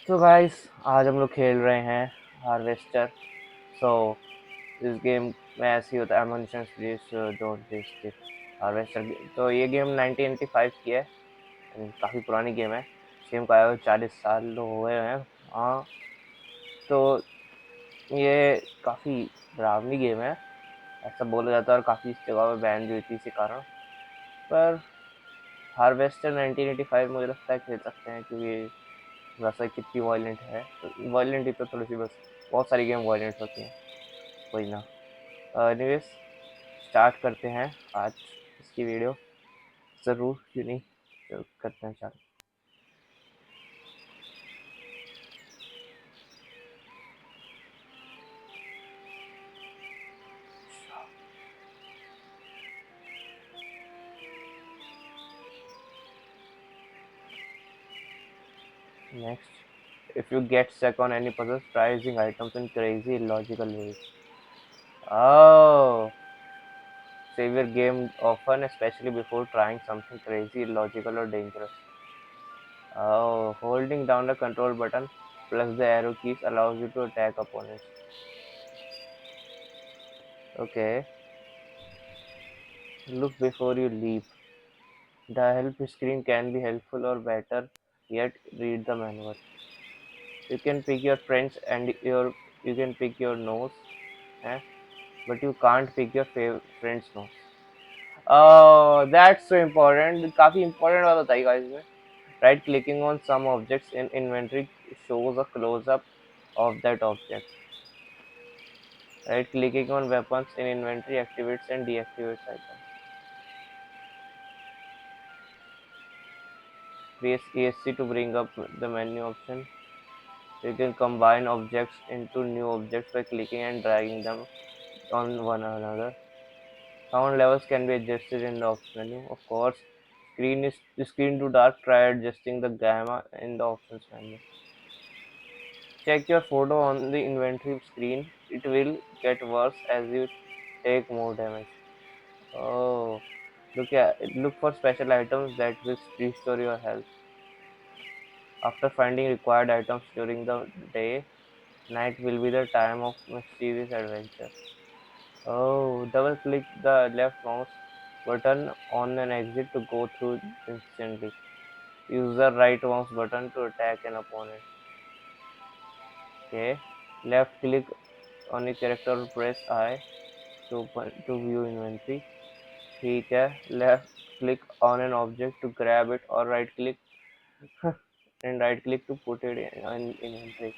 तो गाइस आज हम लोग खेल रहे हैं हार्वेस्टर। सो इस गेम में ऐसे ही होता है, ammunition please don't waste it. Harvester तो ये गेम 1985 की है, काफ़ी पुरानी गेम है। इस गेम को आए हुए 40 साल तो हो गए हैं। हाँ, तो ये काफ़ी डरावनी गेम है ऐसा बोला जाता है, और काफ़ी इस जगह पे बैन भी हुई थी इसी कारण। पर हार्वेस्टर 1985 मुझे लगता है खेल सकते हैं, क्योंकि वैसा कितनी वायलेंट है, तो वायलेंट ही तो थोड़ी सी बस, बहुत सारी गेम वायलेंट होती हैं, कोई ना। एनीवेज स्टार्ट करते हैं आज इसकी वीडियो, ज़रूर क्यों नहीं, तो करते हैं चालू। Next, if you get stuck on any puzzle, try using items in crazy illogical ways. Oh, save your game often, especially before trying something crazy, illogical or dangerous. Oh, holding down the control button plus the arrow keys allows you to attack opponents. Okay, look before you leap. The help screen can be helpful, or better yet, read the manual. You can pick your friends and you can pick your nose, eh? But you can't pick your friend's nose. Oh, that's so important. काफी important बात बताई guys ने. Right clicking on some objects in inventory shows a close up of that object. Right clicking on weapons in inventory activates and deactivates items. Press ESC to bring up the menu option. You can combine objects into new objects by clicking and dragging them on one another. Sound levels can be adjusted in the options menu. Of course, screen too dark. Try adjusting the gamma in the options menu. Check your photo on the inventory screen. It will get worse as you take more damage. Oh, look for special items that will restore your health. After finding required items during the day, night will be the time of mysterious adventure. Oh, double click the left mouse button on an exit to go through instantly. Use the right mouse button to attack an opponent. Okay. Left click on a character or press I to view inventory. ठीक है. Left click on an object to grab it, or right click and right click to put it in inventory.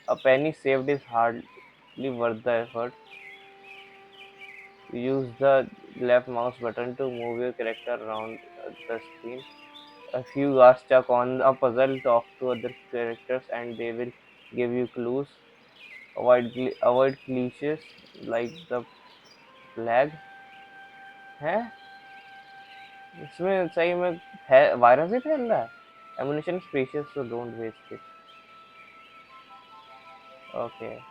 A penny saved is hardly worth the effort. Use the left mouse button to move your character around the screen. If you are stuck on a puzzle, talk to other characters and they will give you clues. Avoid cliches like the flag. है इसमें सही में है, virus ही फैल रहा है. Ammunition is precious, so don't waste it. Okay,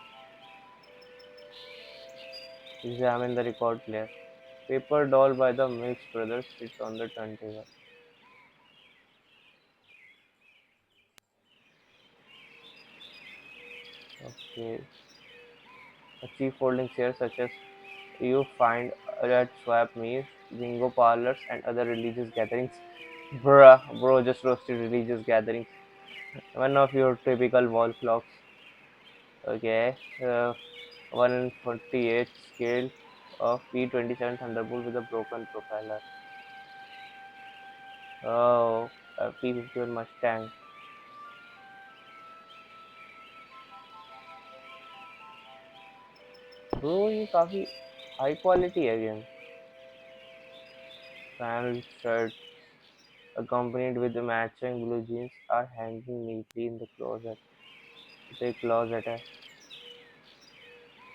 examine the record player. Paper doll by the Mills brothers sits on the turntable. Okay, achieve folding chairs such as you find at swap meets, bingo parlors, and other religious gatherings. Bro, just roasted religious gatherings. One of your typical wall clocks. Okay, 148 scale of P-27 Thunderbolt with a broken propeller. Oh, a P-51 Mustang. Bro, ये काफी high quality है game. Flannel shirt accompanied with the matching blue jeans are hanging neatly in the closet. The closet है.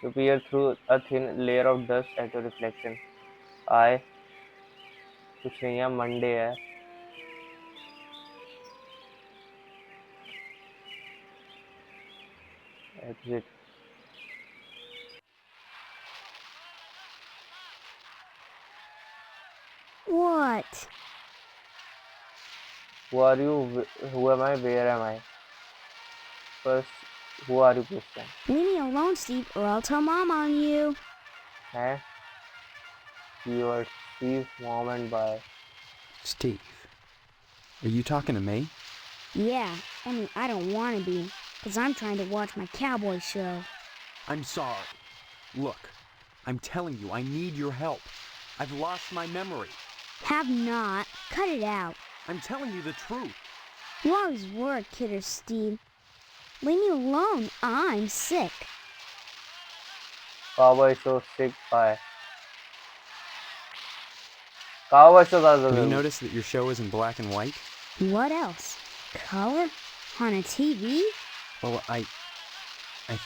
You peer through a thin layer of dust at your reflection. I कुछ नहीं है, Monday है. Exit. What? Who are you? Who am I? Where am I? First, who are you question? Leave me alone, Steve, or I'll tell Mom on you. Eh? You are Steve, mom and bye. Steve, are you talking to me? Yeah, only I don't want to be, because I'm trying to watch my cowboy show. I'm sorry. Look, I'm telling you, I need your help. I've lost my memory. Have not. Cut it out. I'm telling you the truth. You always were a kidder, Steve. Leave me alone. I'm sick. Cowboy show sick bye. Cowboy show Have you noticed that your show is in black and white? What else? Color? On a TV? Well, I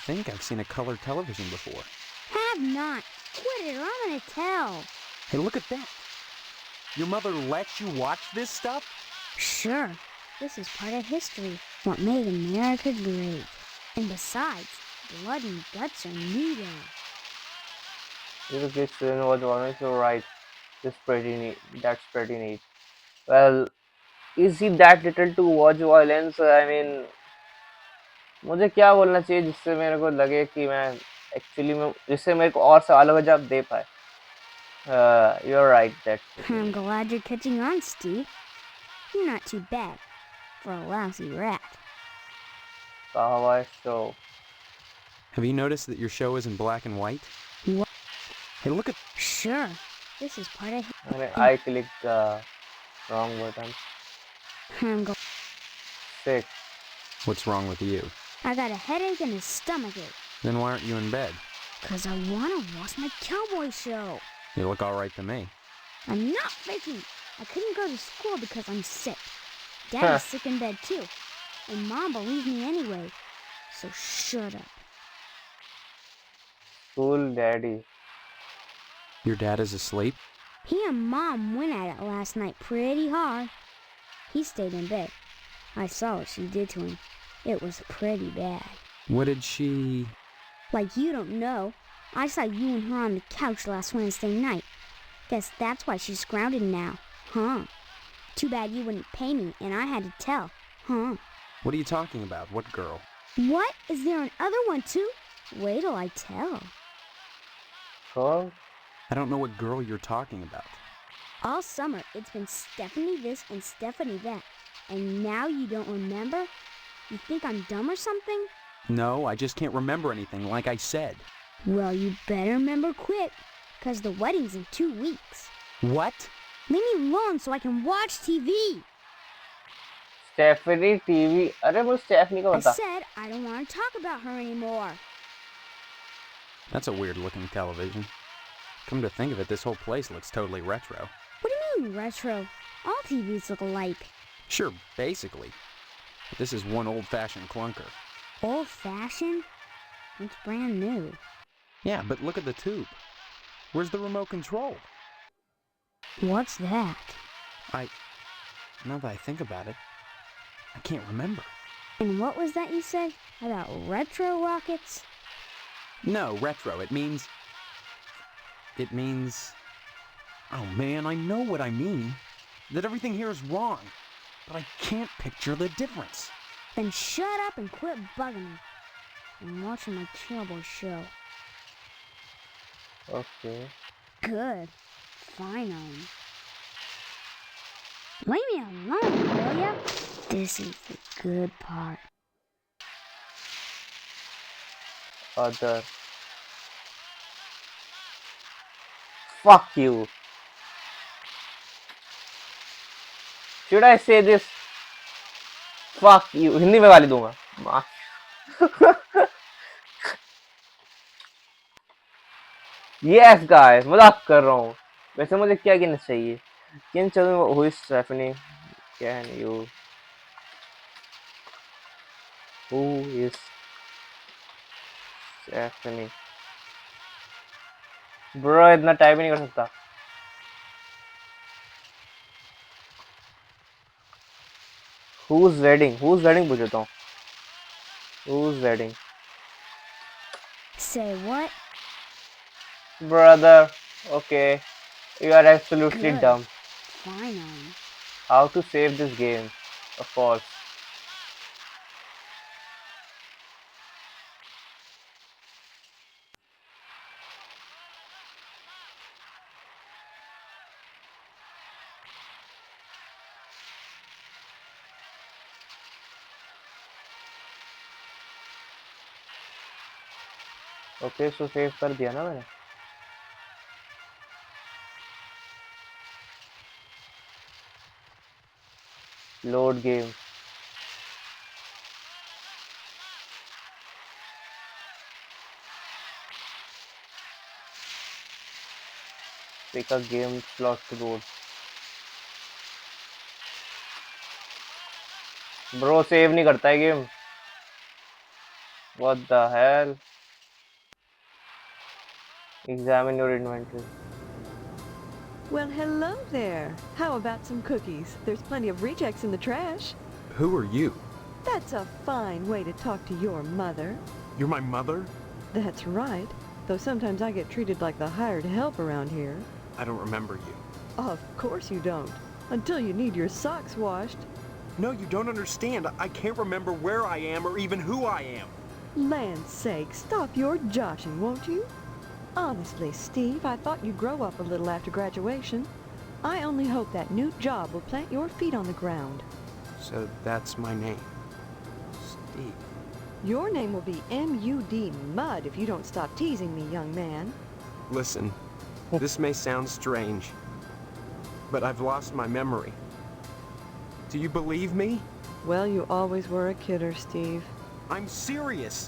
think I've seen a color television before. Have not. Quit it or I'm gonna tell. Hey, look at that. Your mother lets you watch this stuff? Sure. This is part of history. What made America great. And besides, blood and guts are needed. Little kids children was always so right. This pretty neat. That's pretty neat. Well, is he that little to watch violence? I mean, मुझे क्या बोलना चाहिए जिससे मेरे को लगे कि मैं एक्चुअली में जिससे मेरे को और सवालों का जवाब दे पाए. You're right. That's I'm glad you're catching on, Steve. You're not too bad for a lousy rat. Cowboy show. Have you noticed that your show is in black and white? What? Hey, look at... Sure. This is part of... I clicked the wrong button. I'm Sick. What's wrong with you? I got a headache and a stomachache. Then why aren't you in bed? 'Cause I want to watch my cowboy show. You look all right to me. I'm not faking. I couldn't go to school because I'm sick. Daddy's sick in bed too. And Mom believes me anyway. So shut up. School daddy. Your dad is asleep? He and Mom went at it last night pretty hard. He stayed in bed. I saw what she did to him. It was pretty bad. What did she... Like you don't know. I saw you and her on the couch last Wednesday night. Guess that's why she's grounded now. Huh. Too bad you wouldn't pay me and I had to tell. Huh. What are you talking about? What girl? What? Is there another one too? Wait till I tell. Girl? I don't know what girl you're talking about. All summer, it's been Stephanie this and Stephanie that. And now you don't remember? You think I'm dumb or something? No, I just can't remember anything, like I said. Well, you better remember quick, 'cause the wedding's in 2 weeks. What? Leave me alone so I can watch TV. Stephanie TV. अरे वो Stephanie का I बता. said I don't want to talk about her anymore. That's a weird-looking television. Come to think of it, this whole place looks totally retro. What do you mean retro? All TVs look alike. Sure, basically. But this is one old-fashioned clunker. Old-fashioned? It's brand new. Yeah, but look at the tube. Where's the remote control? What's that? Now that I think about it, I can't remember. And what was that you said about retro rockets? No, retro. It means... Oh man, I know what I mean. That everything here is wrong. But I can't picture the difference. Then shut up and quit bugging me. I'm watching my cowboy show. Okay. Good. Finally. Leave me alone, will ya? This is the good part. Other. Fuck you. Should I say this? Fuck you. Hindi में गाली दूंगा. Yes guys, मजाक कर रहा हूँ. वैसे मुझे क्या कहना चाहिए? Can tell me who is Stephanie? Can you? Who is Stephanie? Bro, इतना टाइप ही नहीं कर सकता. Who's wedding? Who's wedding पूछता हूँ. Who's wedding? Say what? Brother, okay. You are absolutely Good. dumb. Finally. How to save this game? Of course. Okay so save कर दिया ना मैंने. Load game. Pick a game slot to load. Bro save नहीं करता है game. What the hell. Examine your inventory. Well, hello there. How about some cookies? There's plenty of rejects in the trash. Who are you? That's a fine way to talk to your mother. You're my mother? That's right. Though sometimes I get treated like the hired help around here. I don't remember you. Of course you don't. Until you need your socks washed. No, you don't understand. I can't remember where I am or even who I am. Land's sake, stop your joshing, won't you? Honestly, Steve, I thought you'd grow up a little after graduation. I only hope that new job will plant your feet on the ground. So that's my name. Steve. Your name will be M.U.D. Mud if you don't stop teasing me, young man. Listen, this may sound strange, but I've lost my memory. Do you believe me? Well, you always were a kidder, Steve. I'm serious.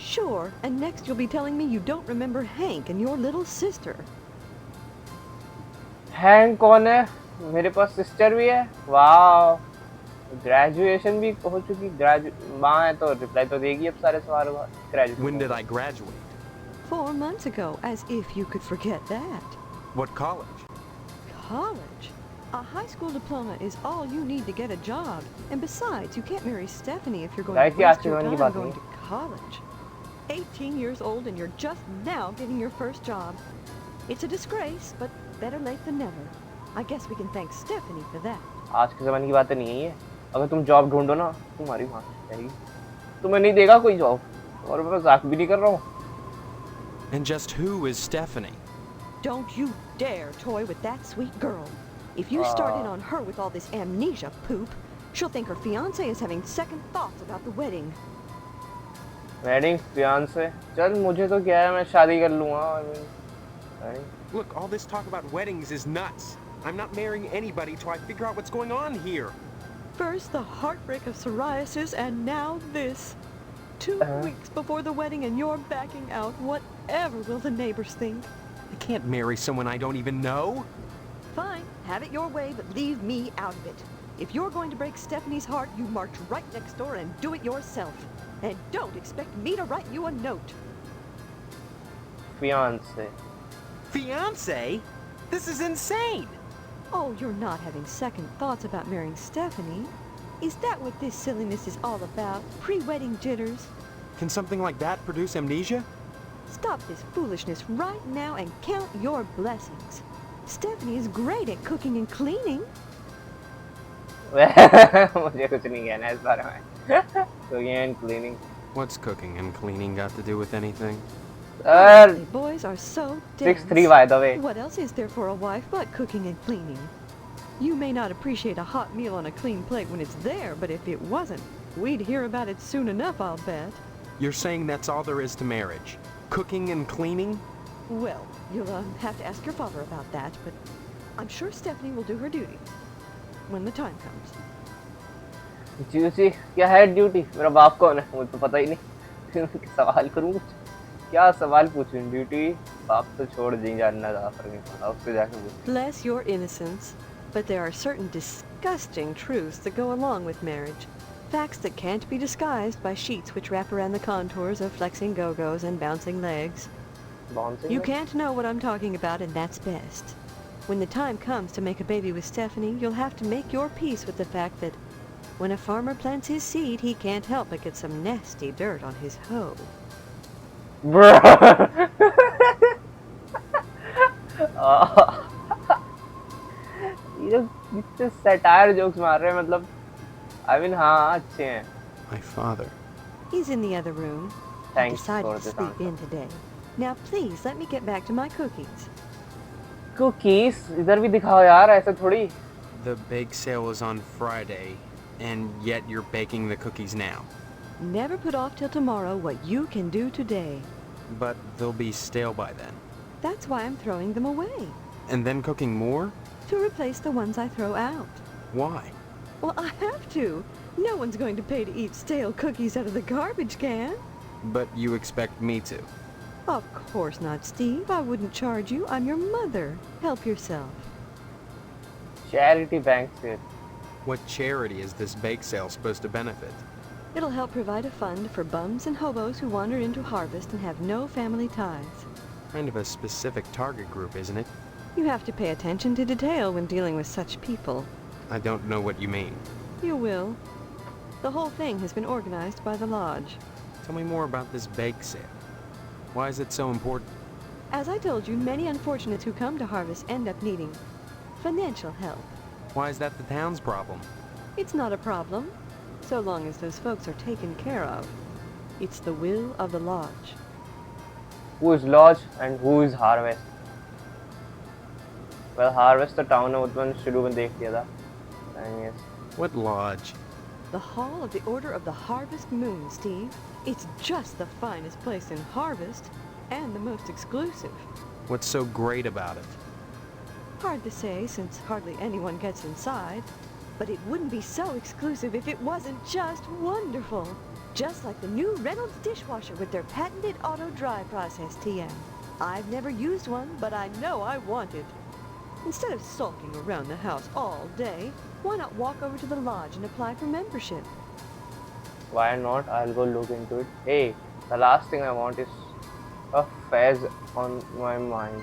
Sure, and next you'll be telling me you don't remember Hank and your little sister. Hang कौन है? मेरे पास sister भी है. Wow. Graduation भी हो चुकी. माँ है तो रिप्लाई तो देगी अब सारे सवालों का. Graduation. When did I graduate? 4 months ago, as if you could forget that. What college? College? A high school diploma is all you need to get a job. And besides, you can't marry Stephanie if you're going Guys, to ये waste आज के your ज़माने की time बात going नहीं. to college. 18 years old and you're just now getting your first job. It's a disgrace, but better late than never. I guess we can thank Stephanie for that. आज के ज़माने की बातें नहीं है ये. अगर तुम जॉब ढूंढो ना, तुम्हारी माँ चाहिए. तुम्हें नहीं देगा कोई जॉब. और मैं मजाक भी नहीं कर रहा हूँ. And just who is Stephanie? Don't you dare toy with that sweet girl. If you start in on her with all this amnesia poop, she'll think her fiancé is having second thoughts about the wedding. Wedding fiance. चल मुझे तो क्या है, मैं शादी कर लूँगा. Wedding. Look, all this talk about weddings is nuts. I'm not marrying anybody till I figure out what's going on here. First the heartbreak of psoriasis and now this. 2 weeks before the wedding and you're backing out. Whatever will the neighbors think? I can't marry someone I don't even know. Fine, have it your way, but leave me out of it. If you're going to break Stephanie's heart, you march right next door and do it yourself. And don't expect me to write you a note. Fiance. Fiance? This is insane. Oh, you're not having second thoughts about marrying Stephanie? Is that what this silliness is all about? Pre-wedding jitters? Can something like that produce amnesia? Stop this foolishness right now and count your blessings. Stephanie is great at cooking and cleaning. मुझे कुछ नहीं कहना है इस बारे में. Cooking and cleaning. What's cooking and cleaning got to do with anything? Honestly, boys are so dense. 6'3" by the way. What else is there for a wife but cooking and cleaning? You may not appreciate a hot meal on a clean plate when it's there, but if it wasn't, we'd hear about it soon enough, I'll bet. You're saying that's all there is to marriage? Cooking and cleaning? Well, you'll have to ask your father about that, but I'm sure Stephanie will do her duty when the time comes. Duty क्या है? Duty मेरा बाप कौन है? मुझे तो पता ही नहीं. सवाल करूँ कुछ? क्या सवाल पूछूं? ड्यूटी बाप तो छोड़ दें, जानना ज़्यादा फर्क नहीं पड़ता. उससे जाके पूछ. Bless your innocence, but there are certain disgusting truths that go along with marriage. Facts that can't be disguised by sheets which wrap around the contours of flexing go-go's and bouncing legs. You can't know what I'm talking about, and that's best. When the time comes to make a baby with Stephanie, you'll have to make your peace with the fact that when a farmer plants his seed, he can't help but get some nasty dirt on his hoe. ये इतने satire jokes मार रहे हैं, मतलब I mean हाँ अच्छे हैं. My father. He's in the other room. He Thanks decided for to the sleep in today. Now please let me get back to my cookies. Cookies इधर भी दिखाओ यार, ऐसे थोड़ी. The bake sale is on Friday, and yet you're baking the cookies now. Never put off till tomorrow what you can do today. But they'll be stale by then. That's why I'm throwing them away, And then cooking more? to replace the ones I throw out. Why? Well, I have to. No one's going to pay to eat stale cookies out of the garbage can. But you expect me to. Of course not, Steve. I wouldn't charge you. I'm your mother. Help yourself. Charity bank sale. What charity is this bake sale supposed to benefit? It'll help provide a fund for bums and hobos who wander into Harvest and have no family ties. Kind of a specific target group, isn't it? You have to pay attention to detail when dealing with such people. I don't know what you mean. You will. The whole thing has been organized by the Lodge. Tell me more about this bake sale. Why is it so important? As I told you, many unfortunates who come to Harvest end up needing financial help. Why is that the town's problem? It's not a problem, so long as those folks are taken care of. It's the will of the Lodge. Who is Lodge and who is Harvest? Well, Harvest the town of one शुरू में देख लिया था. And yes. What lodge? The Hall of the Order of the Harvest Moon, Steve. It's just the finest place in Harvest, and the most exclusive. What's so great about it? Hard to say, since hardly anyone gets inside. But it wouldn't be so exclusive if it wasn't just wonderful. Just like the new Reynolds dishwasher with their patented auto-dry process, TM. I've never used one, but I know I want it. Instead of sulking around the house all day, why not walk over to the Lodge and apply for membership? Why not? I'll go look into it. Hey, the last thing I want is a fez on my mind.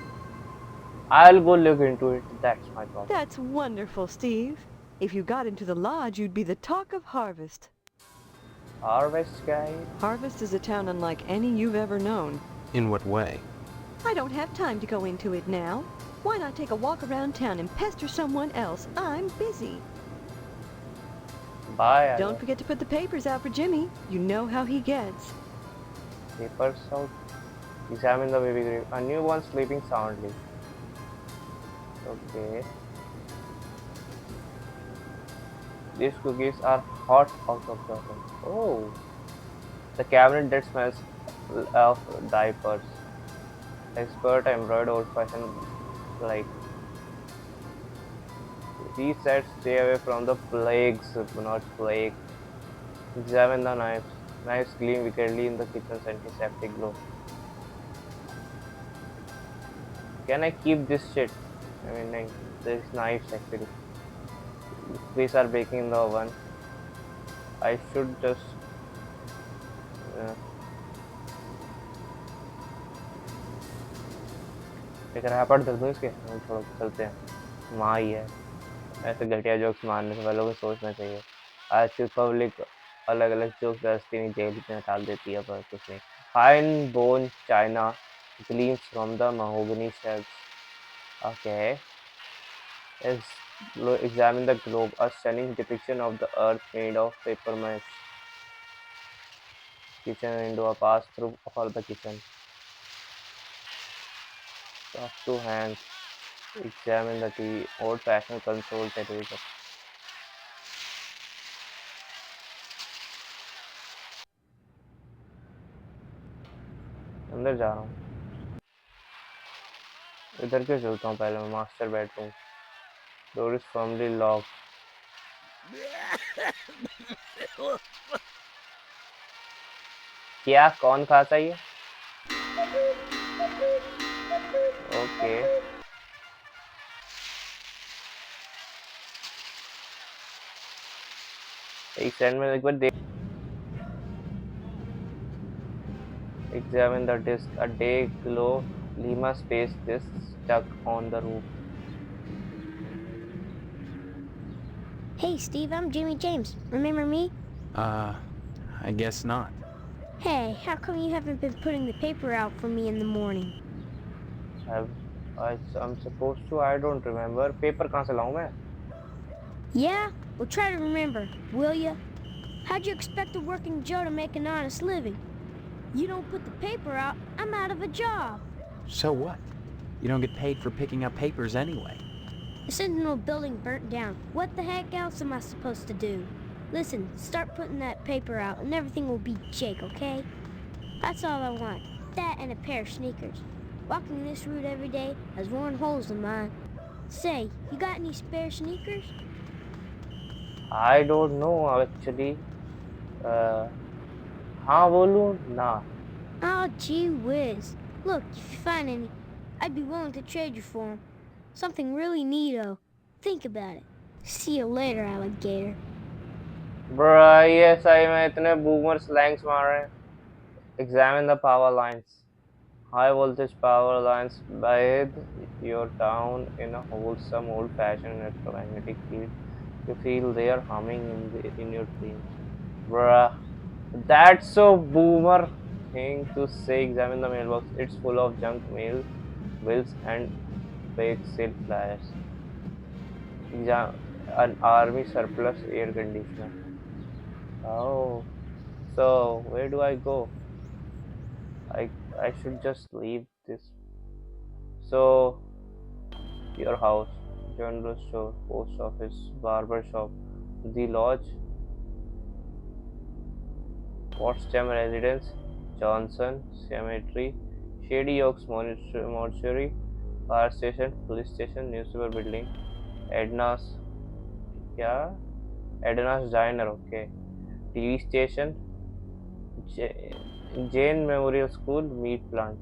I'll go look into it. That's my problem. That's wonderful, Steve. If you got into the Lodge, you'd be the talk of Harvest. Harvest guy? Harvest is a town unlike any you've ever known. In what way? I don't have time to go into it now. Why not take a walk around town and pester someone else? I'm busy. Bye. Don't forget to put the papers out for Jimmy. You know how he gets. Papers out. Examine the baby grave. A newborn sleeping soundly. Okay. These cookies are hot out of the oven. Oh. The cabinet that smells of diapers. Expert embroidered old-fashioned like. He said stay away from the plagues, not plague. Examine the knives. Knives gleam wickedly in the kitchen's antiseptic glow. Can I keep this shit? I mean, like, these knives actually. These are baking in the oven. I should just. एक wrapper दे दो इसके. थोड़ा चलते हैं. माँ ही है. ऐसे घटिया जोक्स मारने से वालों को सोचना चाहिए. आज की पब्लिक अलग अलग जोक्स दस्ती नहीं जेल में डाल देती है पर कुछ नहीं. Fine bone china gleams from the mahogany shelves. Okay. Let's examine the globe. A stunning depiction of the earth made of paper mache. Kitchen window. A pass through all the kitchen. Soft two hands. Examine the TV. Old-fashioned console television. अंदर जा रहा हूँ. इधर क्यों चलता हूँ पहले मैं. Master bedroom. Door is firmly locked. क्या कौन खाता है ये? ओके. एक सेकंड में एक बार देख. Examine the disc. A day glow Lima space disc stuck on the roof. Hey, Steve, I'm Jimmy James. Remember me? I guess not. Hey, how come you haven't been putting the paper out for me in the morning? I'm supposed to. I don't remember. Paper कहाँ से लाऊं मैं? Yeah? Well, try to remember, will ya? How'd you expect a working Joe to make an honest living? You don't put the paper out, I'm out of a job. So what? You don't get paid for picking up papers anyway. The Sentinel building burnt down. What the heck else am I supposed to do? Listen, start putting that paper out and everything will be Jake, okay? That's all I want. That and a pair of sneakers. Walking this route every day has worn holes in mine. Say, you got any spare sneakers? I don't know actually. Uh, हाँ बोलूँ ना. Oh, gee whiz. Look, if you find any, I'd be willing to trade you for 'em. Something really neato. Think about it. See you later, alligator. Bruh, ये सही में इतने boomer slangs मार रहे हैं. Examine the power lines. High voltage power lines bathe your town in a wholesome old-fashioned electromagnetic field. You feel they are humming in your dreams. Bruh, that's so boomer thing to say. Examine the mailbox. It's full of junk mail, bills, and fake silk flyers. An army surplus air conditioner. Oh, so where do I go? I I should just leave this. So your house, general store, post office, barber shop, the lodge, Potsdam residence, Johnson Cemetery, Shady Oaks Mortuary, fire station, police station, newspaper building, Edna's क्या Edna's diner, okay, TV station, Jane Memorial School, meat plant,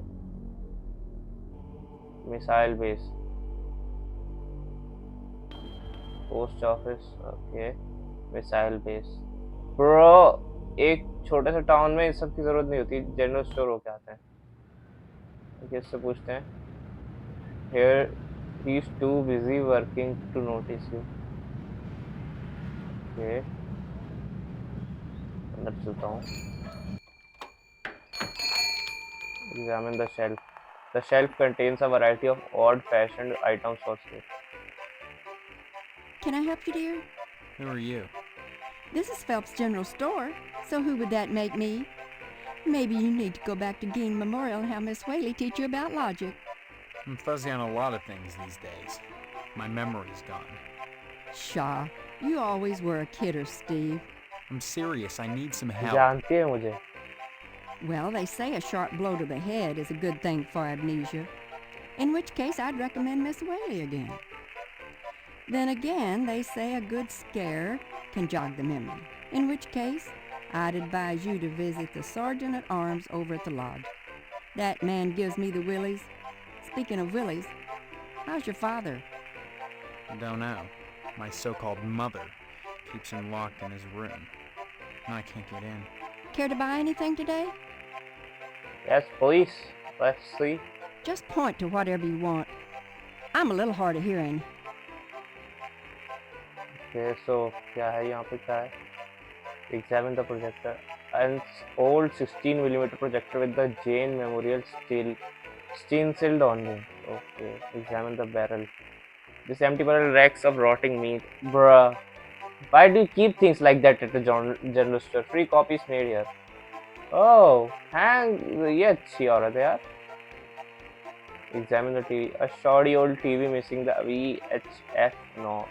missile base, post office, okay, missile base. Bro एक छोटे से town में इस सब की जरूरत नहीं होती. जनरल स्टोर होके आते हैं. ओके, इससे पूछते हैं. Here he is too busy working to notice you. Okay, अंदर चलता हूँ. Examine the shelf. The shelf contains a variety of odd-fashioned items for sale. Can I help you, dear? Who are you? This is Phelps General Store, so who would that make me? Maybe you need to go back to Gein Memorial and have Miss Whaley teach you about logic. I'm fuzzy on a lot of things these days. My memory's gone. Pshaw, you always were a kidder, Steve. I'm serious, I need some help. जानती है मुझे. Well, they say a sharp blow to the head is a good thing for amnesia, in which case I'd recommend Miss Whaley again. Then again, they say a good scare can jog the memory, in which case I'd advise you to visit the Sergeant at Arms over at the lodge. That man gives me the willies. Speaking of willies, how's your father? Don't know. My so-called mother keeps him locked in his room, and I can't get in. Care to buy anything today? Yes, please. Let's see. Just point to whatever you want. I'm a little hard of hearing. Okay, so क्या है यहाँ पे क्या है? Examine the projector. An old 16mm projector with the Jane Memorial stenciled on it. Okay, examine the barrel. This empty barrel reeks of rotting meat. Bruh. Why do you keep things like that at the general store? Free copies made here. Oh, ये अच्छी औरत है यार. Examine the TV. A shoddy old TV missing the VHF knob.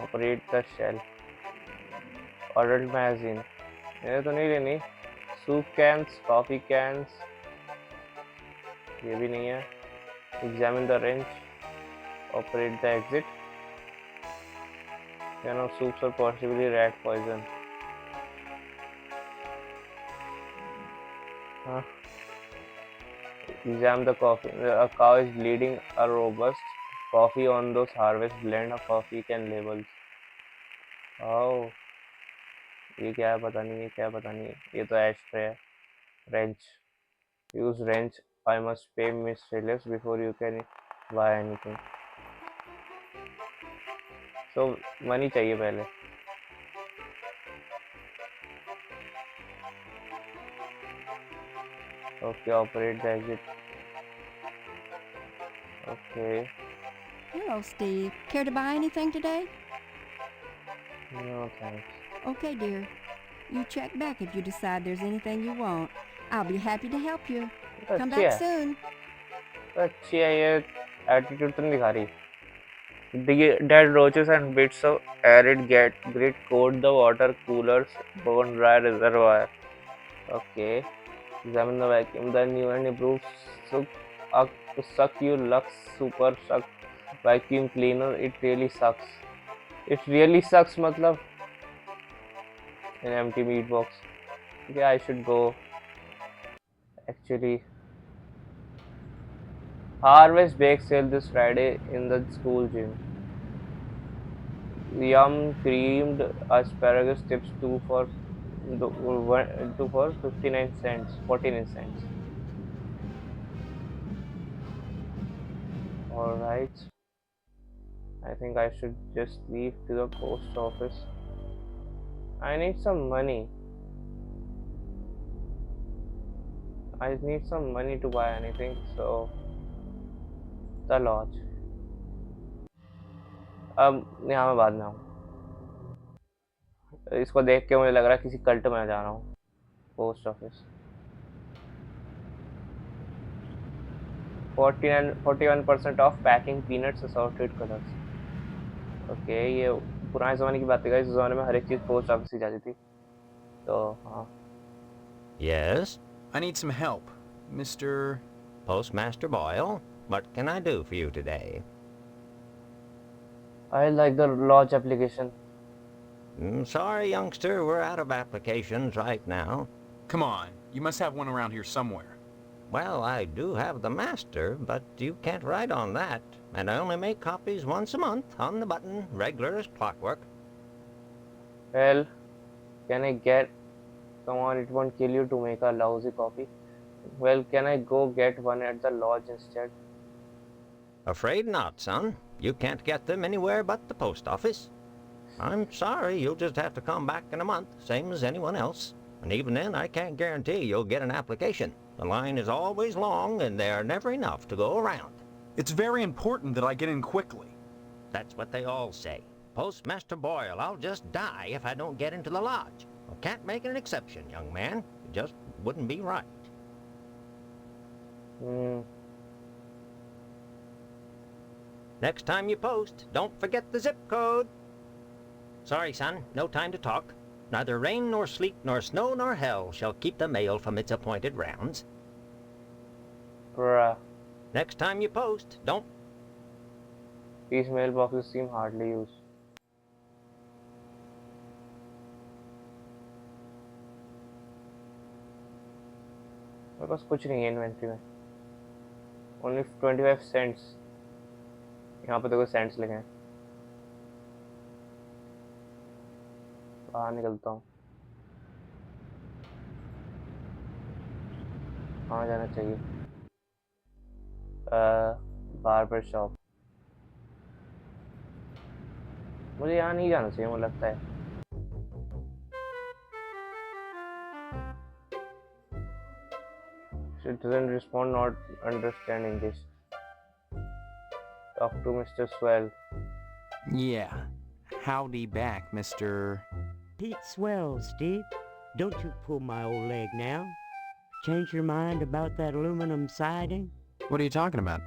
Operate the shelf. Adult magazine. ये तो नहीं लेनी. Soup cans, coffee cans. ये भी नहीं है. Examine the wrench. Operate the exit. Can of soups or possibly rat poison. Examine the coffee. A cow is bleeding a robust coffee on those harvest blend of coffee can labels. Oh, ये क्या है पता नहीं. ये क्या है पता नहीं. ये तो ashtray है. Wrench. Use wrench. I must pay Miss Phillips before you can buy anything. So money चाहिए पहले. Okay, operate the exit. Okay. Hello, Steve. Care to buy anything today? No thanks. Okay, dear. You check back if you decide there's anything you want. I'll be happy to help you. Come अच्छी back है. soon. अच्छी है ये. Attitude तो नहीं दिखा रही. Dead roaches and bits of arid grit coat the water cooler's bone dry reservoir. Okay. Examine the vacuum. The new and improved Suck, uh, suck You Lux Super Suck Vacuum Cleaner. It really sucks. It really sucks, matlab. An empty meat box. Okay, I should go. Actually, Harvest Bake Sale this Friday in the school gym. Yum creamed asparagus tips 2 for 59 cents, 49 cents. All right. I think I should just leave to the post office. I need some money. I need some money to buy anything. So the lodge. अब यहाँ मैं बाद में आऊँ. इसको देख के मुझे लग रहा है किसी कल्ट में जा रहा हूँ. Post office. 41% of packing peanuts assorted colours. Okay, ये पुराने ज़माने की बात है. इस ज़माने में हर एक चीज़ पोस्ट ऑफिस ही जाती थी. तो हाँ. Yes? I need some help, Mr. Postmaster Boyle, what can I do for you today? I like the lodge application. Sorry, youngster, we're out of applications right now. Come on, you must have one around here somewhere. Well, I do have the master, but you can't write on that. And I only make copies once a month, on the button, regular as clockwork. Well, can I get... Come on, it won't kill you to make a lousy copy. Well, can I go get one at the lodge instead? Afraid not, son. You can't get them anywhere but the post office. I'm sorry, you'll just have to come back in a month, same as anyone else. And even then, I can't guarantee you'll get an application. The line is always long, and there are never enough to go around. It's very important that I get in quickly. That's what they all say. Postmaster Boyle, I'll just die if I don't get into the lodge. I can't make an exception, young man. It just wouldn't be right. Next time you post, don't forget the zip code. Sorry, son, no time to talk. Neither rain nor sleet nor snow nor hell shall keep the mail from its appointed rounds. Bruh. Next time you post, don't... These mailboxes seem hardly used. मेरे पास कुछ नहीं है inventory में. Only 25 cents. यहाँ पे देखो cents लिखे हैं. बाहर निकलता हूँ. कहाँ जाना चाहिए? Barber shop. मुझे यहाँ नहीं जाना चाहिए, मुझे लगता है. She doesn't respond, not understand English. Talk to Mr. Swell. Yeah. Howdy back, Mr. Pete Swell, Steve. Don't you pull my old leg now. Change your mind about that aluminum siding? What are you talking about?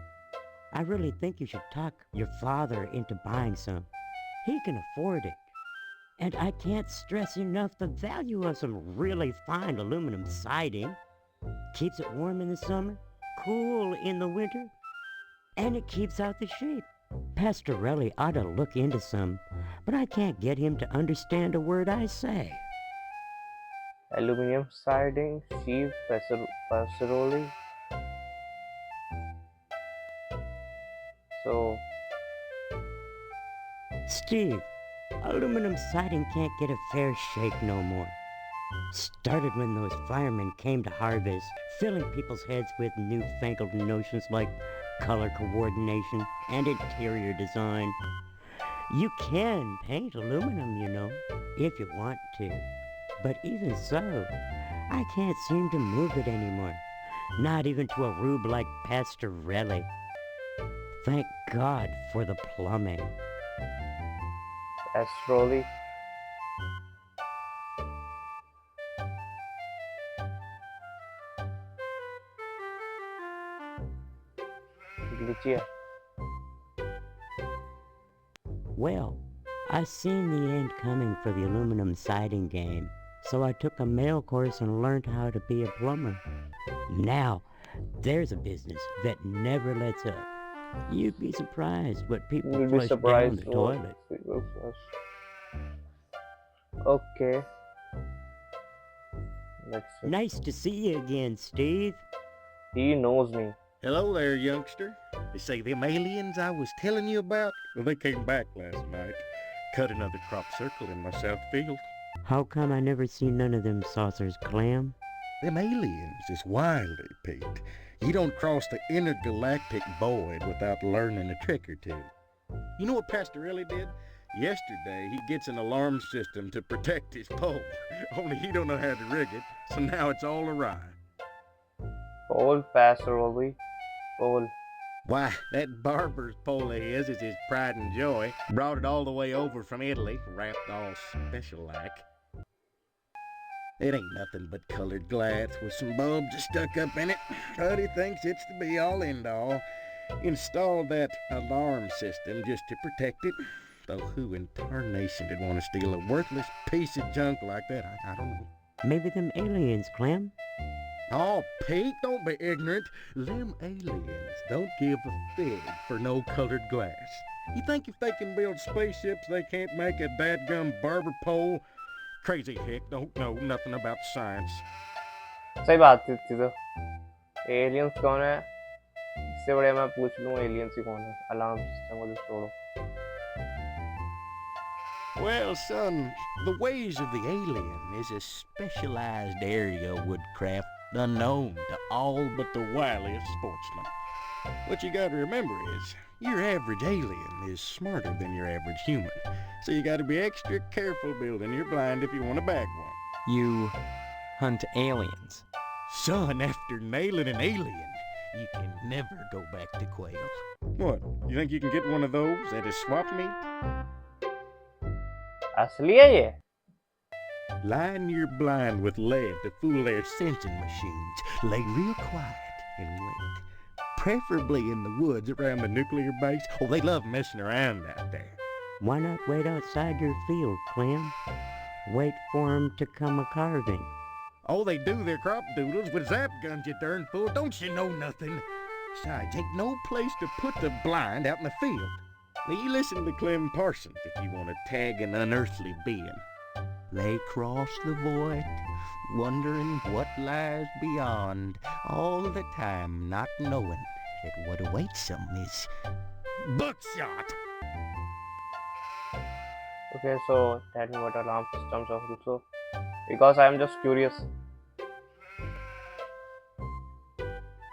I really think you should talk your father into buying some. He can afford it. And I can't stress enough the value of some really fine aluminum siding. Keeps it warm in the summer, cool in the winter, and it keeps out the sheep. Pastorelli ought to look into some, but I can't get him to understand a word I say. Aluminium siding, sheep, passeroli. So, Steve, aluminum siding can't get a fair shake no more. Started when those firemen came to harvest, filling people's heads with newfangled notions like color coordination and interior design. You can paint aluminum, you know, if you want to. But even so, I can't seem to move it anymore. Not even to a rube like Pastorelli. Thank God for the plumbing. passeroli. Glitchy है. Well, I seen the end coming for the aluminum siding game. So I took a mail course and learned how to be a plumber. Now, there's a business that never lets up. You'd be surprised what people You'll be flush down surprised the what toilet. people flush. Okay, let's see. Nice to see you again, Steve. He knows me. Hello there, youngster. They say them aliens I was telling you about, well, they came back last night. Cut another crop circle in my south field. How come I never seen none of them saucers, Clam? Them aliens is wily, Pete. You don't cross the intergalactic void without learning a trick or two. You know what Pastorelli did? Yesterday, he gets an alarm system to protect his pole. Only he don't know how to rig it, so now it's all awry. Paul Pastorelli. Paul. Why, that barber's pole of his is his pride and joy. Brought it all the way over from Italy, wrapped all special-like. It ain't nothing but colored glass with some bulbs stuck up in it, but he thinks it's the be-all, end-all. Installed that alarm system just to protect it. Though who in tarnation would want to steal a worthless piece of junk like that? I don't know. Maybe them aliens, Clem. Oh, Pete, don't be ignorant. Them aliens don't give a fig for no colored glass. You think if they can build spaceships, they can't make a dadgum barber pole? Crazy hick don't know nothing about science. सही बात थी तो aliens कौन है इससे बड़े मैं पूछ लूँ एलियंस ही कौन है अलार्म सिस्टम को जो छोड़ो Well, son, the ways of the alien is a specialized area of woodcraft unknown to all but the wiliest sportsmen. What you gotta remember is, your average alien is smarter than your average human, so you gotta be extra careful building your blind if you want to bag one. You hunt aliens. Son, after nailing an alien, you can never go back to quail. What, you think you can get one of those at a swap meet? असली है ये Line your blind with lead to fool their sensing machines. Lay real quiet and wait. Preferably in the woods around the nuclear base. Oh, they love messing around out there. Why not wait outside your field, Clem? Wait for 'em to come a-carving. Oh, they do their crop doodles with zap guns, you darn fool. Don't you know nothing? Besides, ain't no place to put the blind out in the field. Now, you listen to Clem Parsons if you want to tag an unearthly being. They cross the void, wondering what lies beyond, all the time not knowing that what awaits them is buckshot. okay so tell me what alarm systems are also because I am just curious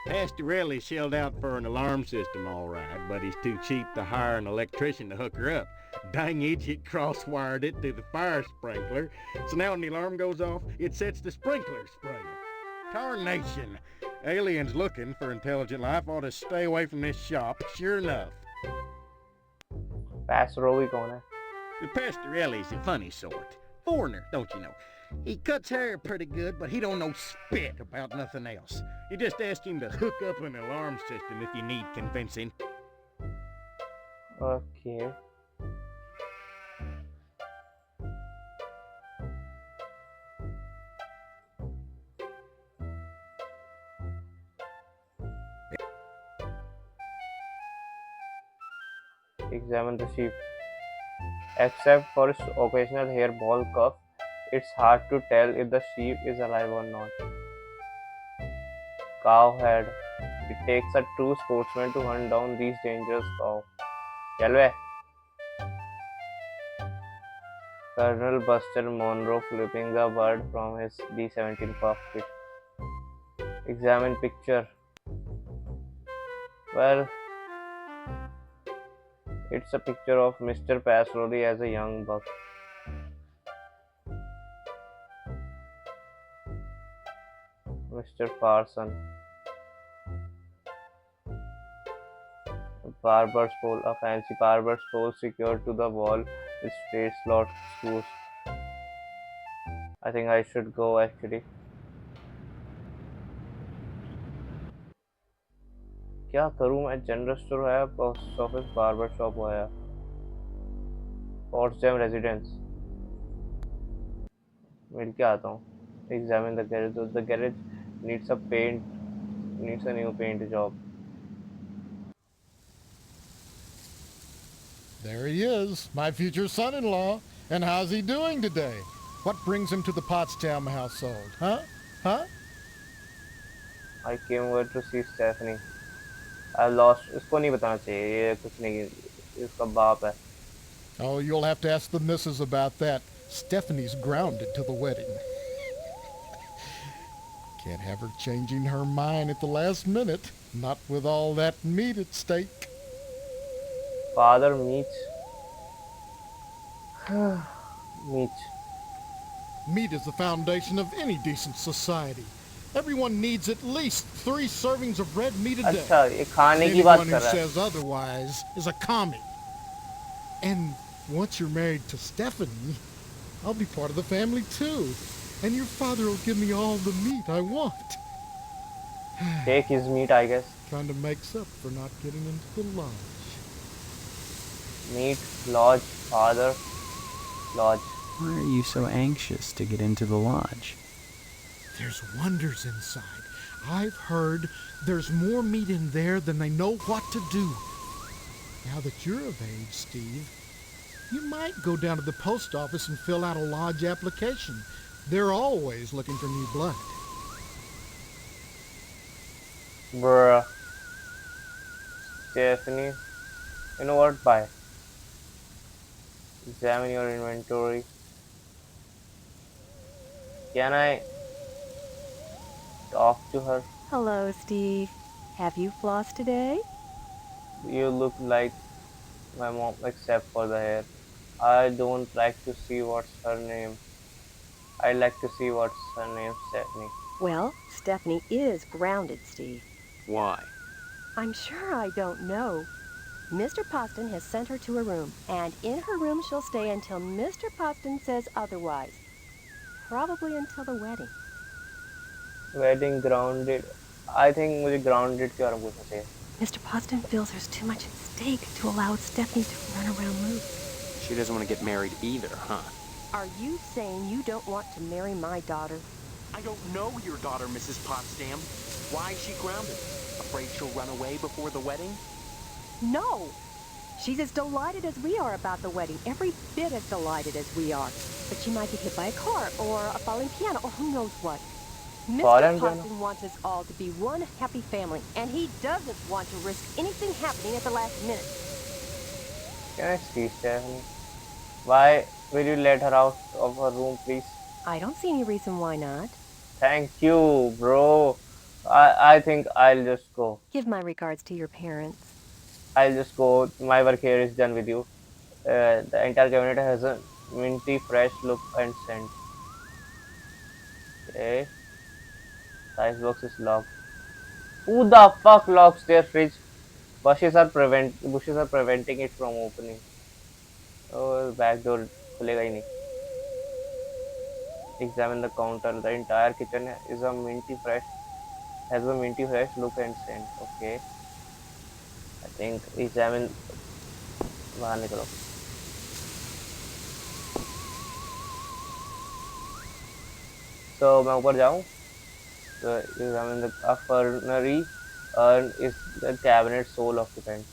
Pastorelli shelled out for an alarm system, all right, but he's too cheap to hire an electrician to hook her up. Dang it, it cross-wired it to the fire sprinkler, so now when the alarm goes off, it sets the sprinkler spraying. Tarnation! Aliens looking for intelligent life ought to stay away from this shop, sure enough. Pastorelli कौन है The Pastorelli's a funny sort. Foreigner, don't you know? He cuts hair pretty good, but he don't know spit about nothing else. You just ask him to hook up an alarm system if you need convincing. okay examine the sheep except for its occasional hairball cuff it's hard to tell if the sheep is alive or not cowhead it takes a true sportsman to hunt down these dangerous cow चलो है Colonel Buster Monroe flipping a bird from his D-17 cockpit. Examine picture. Well, it's a picture of Mr. Pastorelli as a young buck. Mr. Parson. A barber's pole, a fancy barber's pole secured to the wall with straight slot screws. I think I should go actually. क्या करूँ मैं general store है post office barber shop है पोर्ट्सडेम residence मिल के आता हूँ. Examine the garage. The garage needs a paint needs a new paint job. There he is, my future son-in-law. And how's he doing today? What brings him to the Potsdam household, huh? Huh? I came over to see Stephanie. I lost. इसको नहीं बताना चाहिए. ये कुछ नहीं. इसका बाप है. Oh, you'll have to ask the missus about that. Stephanie's grounded to the wedding. Can't have her changing her mind at the last minute. Not with all that meat at stake. Father meets meet. Meat is the foundation of any decent society. Everyone needs at least 3 servings of red meat a day. अच्छा ये खाने की बात Anyone who कर रहा है. says otherwise is a commie. And once you're married to Stephanie, I'll be part of the family too. And your father will give me all the meat I want. Take his meat, I guess. Kind of makes up for not getting into the lodge. Meat, lodge, father, lodge. Why are you so anxious to get into the lodge? There's wonders inside. I've heard there's more meat in there than they know what to do. Now that you're of age, Steve, you might go down to the post office and fill out a lodge application. They're always looking for new blood. Bruh. Stephanie. You know what? Bye. Examine your inventory. Can I talk to her? Hello, Steve. Have you flossed today? You look like my mom except for the hair. I don't like to see what's her name. I like to see what's her name, Stephanie. Well, Stephanie is grounded, Steve. Why? I'm sure I don't know. Mr. Poston has sent her to a room, and in her room she'll stay until Mr. Poston says otherwise. Probably until the wedding. Wedding grounded. I think मुझे grounded के बारे में पूछना चाहिए. Mr. Poston feels there's too much at stake to allow Stephanie to run around loose. She doesn't want to get married either, huh? Are you saying you don't want to marry my daughter? I don't know your daughter, Mrs. Potsdam. Why is she grounded? Afraid she'll run away before the wedding? No! She's as delighted as we are about the wedding, every bit as delighted as we are. But she might get hit by a car, or a falling piano, or who knows what. Mr. Fallen piano? Poston wants us all to be one happy family, and he doesn't want to risk anything happening at the last minute. Can I see Stephanie? Why will you let her out of her room, please? I don't see any reason why not. Thank you, bro. I think I'll just go. Give my regards to your parents. I'll just go. My work here is done with you. The entire cabinet has a minty, fresh look and scent. Okay. Size box is locked. Who the fuck locks their fridge? Bushes are preventing it from opening. Oh, back door खुलेगा ही नहीं. Examine the counter. The entire kitchen is a has a minty fresh look and scent. Okay. I think examine. बाहर निकलो. So मैं ऊपर जाऊँ. So examine the fernery is the cabinet sole occupant.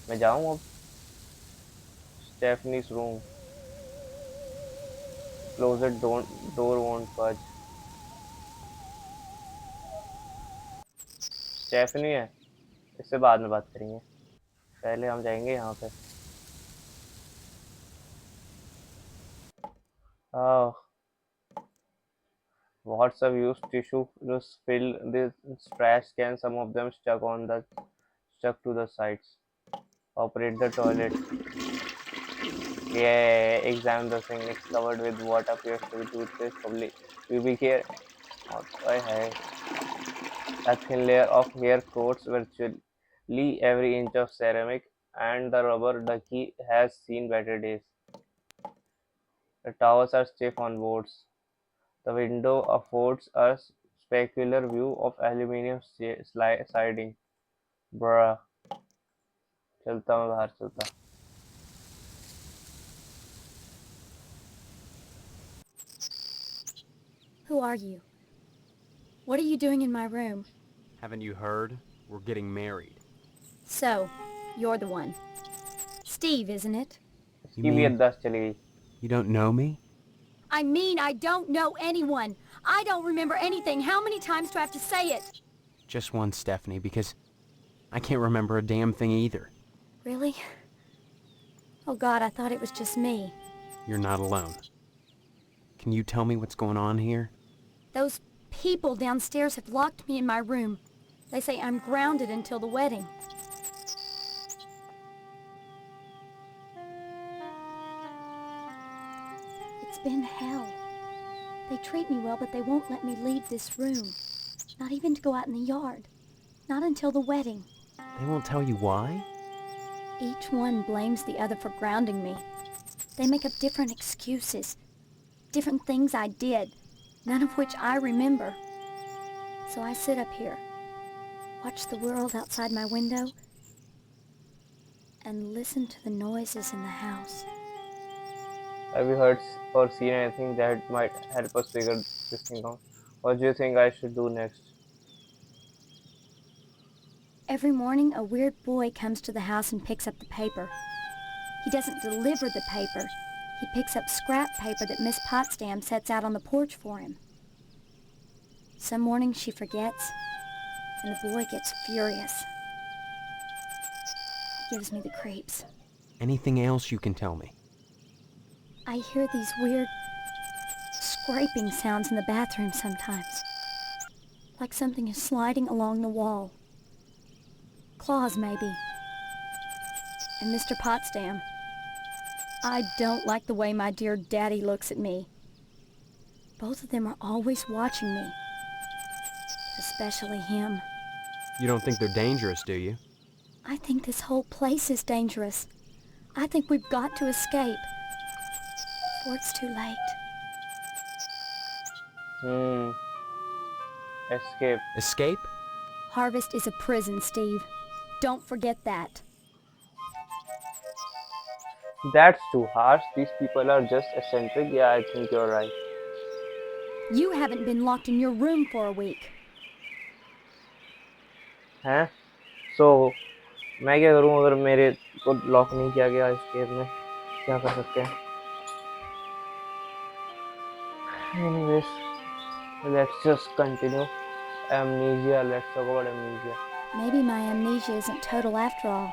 मैं जाऊँ अब. Stephanie's room. Closet door won't budge. Stephanie है. इससे बाद में बात करेंगे. पहले हम जाएंगे यहाँ पे. Oh, what's of use tissue to fill this trash can? Some of them stuck to the sides. Operate the toilet. Yeah, examine the sink. It's covered with what appears to be toothpaste, probably pubic hair. A thin layer of hair coats virtually every inch of ceramic, and the rubber ducky has seen better days. The towers are stiff on boards. The window affords a specular view of aluminium siding. Bruh. चलता मैं बाहर चलता. Who are you? What are you doing in my room? Haven't you heard? We're getting married. So, you're the one. Steve, isn't it? You इसकी भी mean याददाश्त चली गई. you don't know me? I mean, I don't know anyone. I don't remember anything. How many times do I have to say it? Just once, Stephanie, because I can't remember a damn thing either. Really? Oh God, I thought it was just me. You're not alone. Can you tell me what's going on here? Those people downstairs have locked me in my room. They say I'm grounded until the wedding. It's been hell. They treat me well, but they won't let me leave this room. Not even to go out in the yard. Not until the wedding. They won't tell you why? Each one blames the other for grounding me. They make up different excuses. Different things I did, none of which I remember. So I sit up here, watch the world outside my window, and listen to the noises in the house. Have you heard or seen anything that might help us figure this thing out? What do you think I should do next? Every morning, a weird boy comes to the house and picks up the paper. He doesn't deliver the paper. He picks up scrap paper that Miss Potsdam sets out on the porch for him. Some mornings she forgets, and the boy gets furious. He gives me the creeps. Anything else you can tell me? I hear these weird scraping sounds in the bathroom sometimes. Like something is sliding along the wall. Claws, maybe. And Mr. Potsdam. I don't like the way my dear daddy looks at me. Both of them are always watching me. Especially him. You don't think they're dangerous, do you? I think this whole place is dangerous. I think we've got to escape. Before it's too late. Escape. Escape? Harvest is a prison, Steve. Don't forget that. That's too harsh. These people are just eccentric. Yeah, I think you're right. You haven't been locked in your room for a week. हैं? So, मैं क्या करूँ अगर मेरे को lock नहीं किया गया इस केव में? क्या कर सकते हैं? Anyways, let's just continue. Amnesia. Let's talk about amnesia. Maybe my amnesia isn't total after all.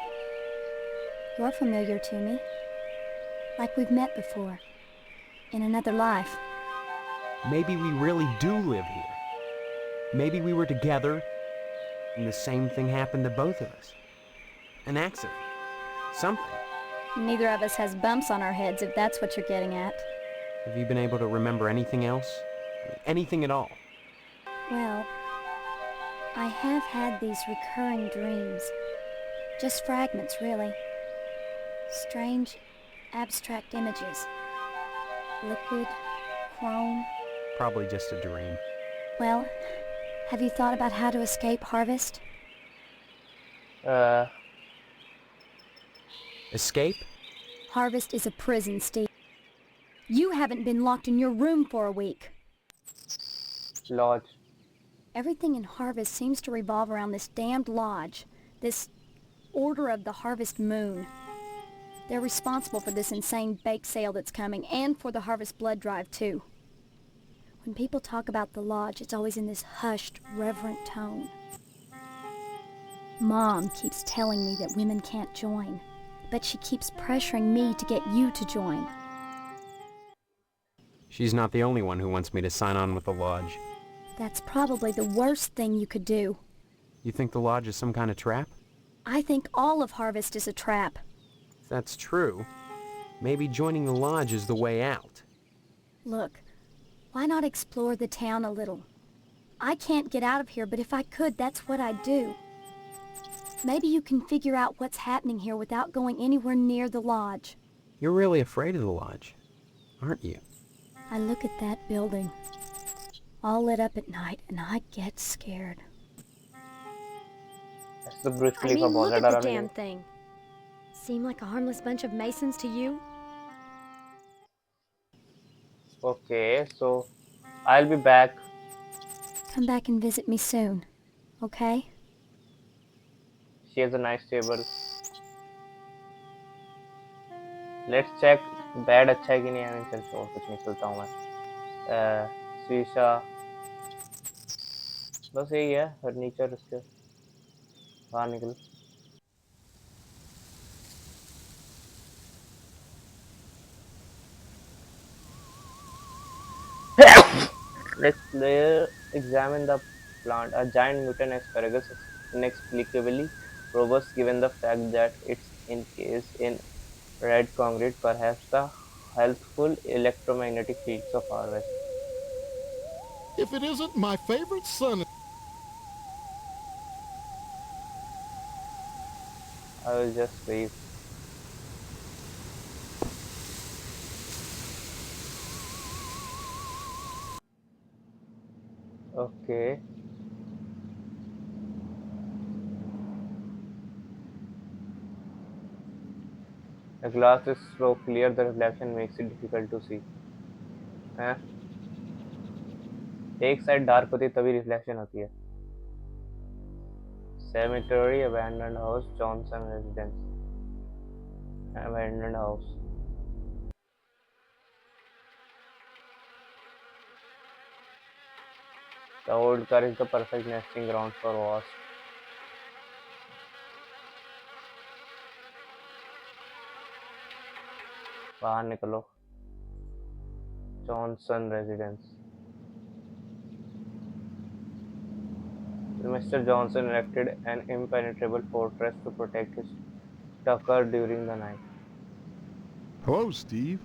You're familiar to me. Like we've met before. In another life. Maybe we really do live here. Maybe we were together, and the same thing happened to both of us. An accident. Something. Neither of us has bumps on our heads, if that's what you're getting at. Have you been able to remember anything else? Anything at all? Well, I have had these recurring dreams. Just fragments, really. Strange, abstract images. Liquid, chrome. Probably just a dream. Well, have you thought about how to escape Harvest? Escape? Harvest is a prison, Steve. You haven't been locked in your room for a week. Lodge. Everything in Harvest seems to revolve around this damned lodge, this Order of the Harvest Moon. They're responsible for this insane bake sale that's coming, and for the Harvest Blood Drive, too. When people talk about the lodge, it's always in this hushed, reverent tone. Mom keeps telling me that women can't join, but she keeps pressuring me to get you to join. She's not the only one who wants me to sign on with the lodge. That's probably the worst thing you could do. You think the lodge is some kind of trap? I think all of Harvest is a trap. If that's true, maybe joining the lodge is the way out. Look, why not explore the town a little? I can't get out of here, but if I could, that's what I'd do. Maybe you can figure out what's happening here without going anywhere near the lodge. You're really afraid of the lodge, aren't you? I look at that building, all lit up at night, and I get scared. I mean, look at the damn thing. Seem like a harmless bunch of Masons to you? Okay, so I'll be back. Come back and visit me soon, okay? She has a nice table. Let's check bed अच्छा है कि नहीं है. चल छोड़ कुछ नहीं चलता हूँ मैं. शीशा बस यही है. फर्नीचर उसके बाहर निकल. Let's examine the plant. A giant mutant asparagus is inexplicably robust given the fact that it's encased in red concrete, perhaps the healthful electromagnetic fields of harvest. If it isn't my favorite son. I will just freeze. Okay. The glass is so clear the reflection makes it difficult to see. हैं? एक side dark होती है तभी reflection होती है. Cemetery, abandoned house, Johnson residence. Abandoned house. The old car is the perfect nesting ground for wasps. बाहर निकलो. Johnson residence. Mr. Johnson erected an impenetrable fortress to protect his tucker during the night. Hello, Steve.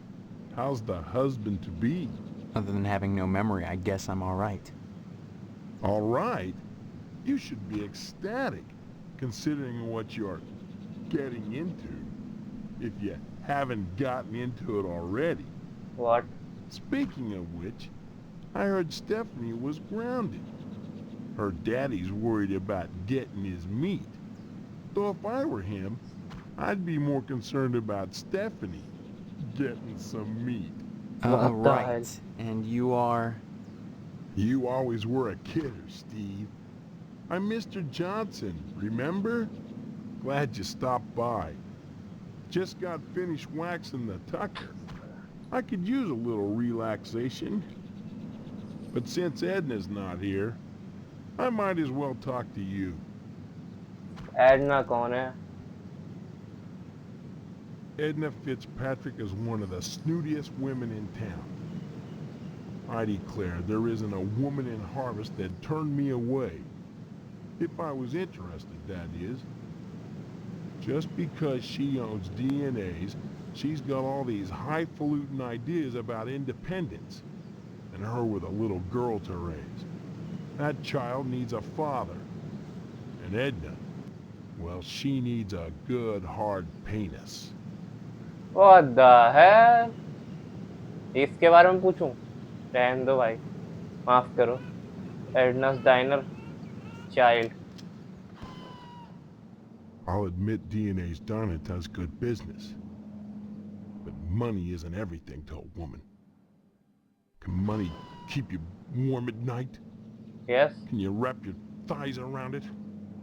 How's the husband-to-be? Other than having no memory, I guess I'm all right. All right. You should be ecstatic, considering what you're getting into, if you haven't gotten into it already. What? Speaking of which, I heard Stephanie was grounded. Her daddy's worried about getting his meat. Though if I were him, I'd be more concerned about Stephanie getting some meat. Right. And you are? You always were a kidder, Steve. I'm Mr. Johnson, remember? Glad you stopped by. Just got finished waxing the tucker. I could use a little relaxation. But since Edna's not here, I might as well talk to you. Edna कौन है? Edna Fitzpatrick is one of the snootiest women in town. I declare there isn't a woman in Harvest that turned me away. If I was interested, that is. Just because she owns DNAs, she's got all these highfalutin ideas about independence. And her with a little girl to raise. That child needs a father. And Edna, well, she needs a good hard penis. What the hell? इसके बारे में पूछूं? रहने दो भाई. माफ करो. Edna's Diner, child. I'll admit DNA's done it does good business. But money isn't everything to a woman. Can money keep you warm at night? Yes. Can you wrap your thighs around it?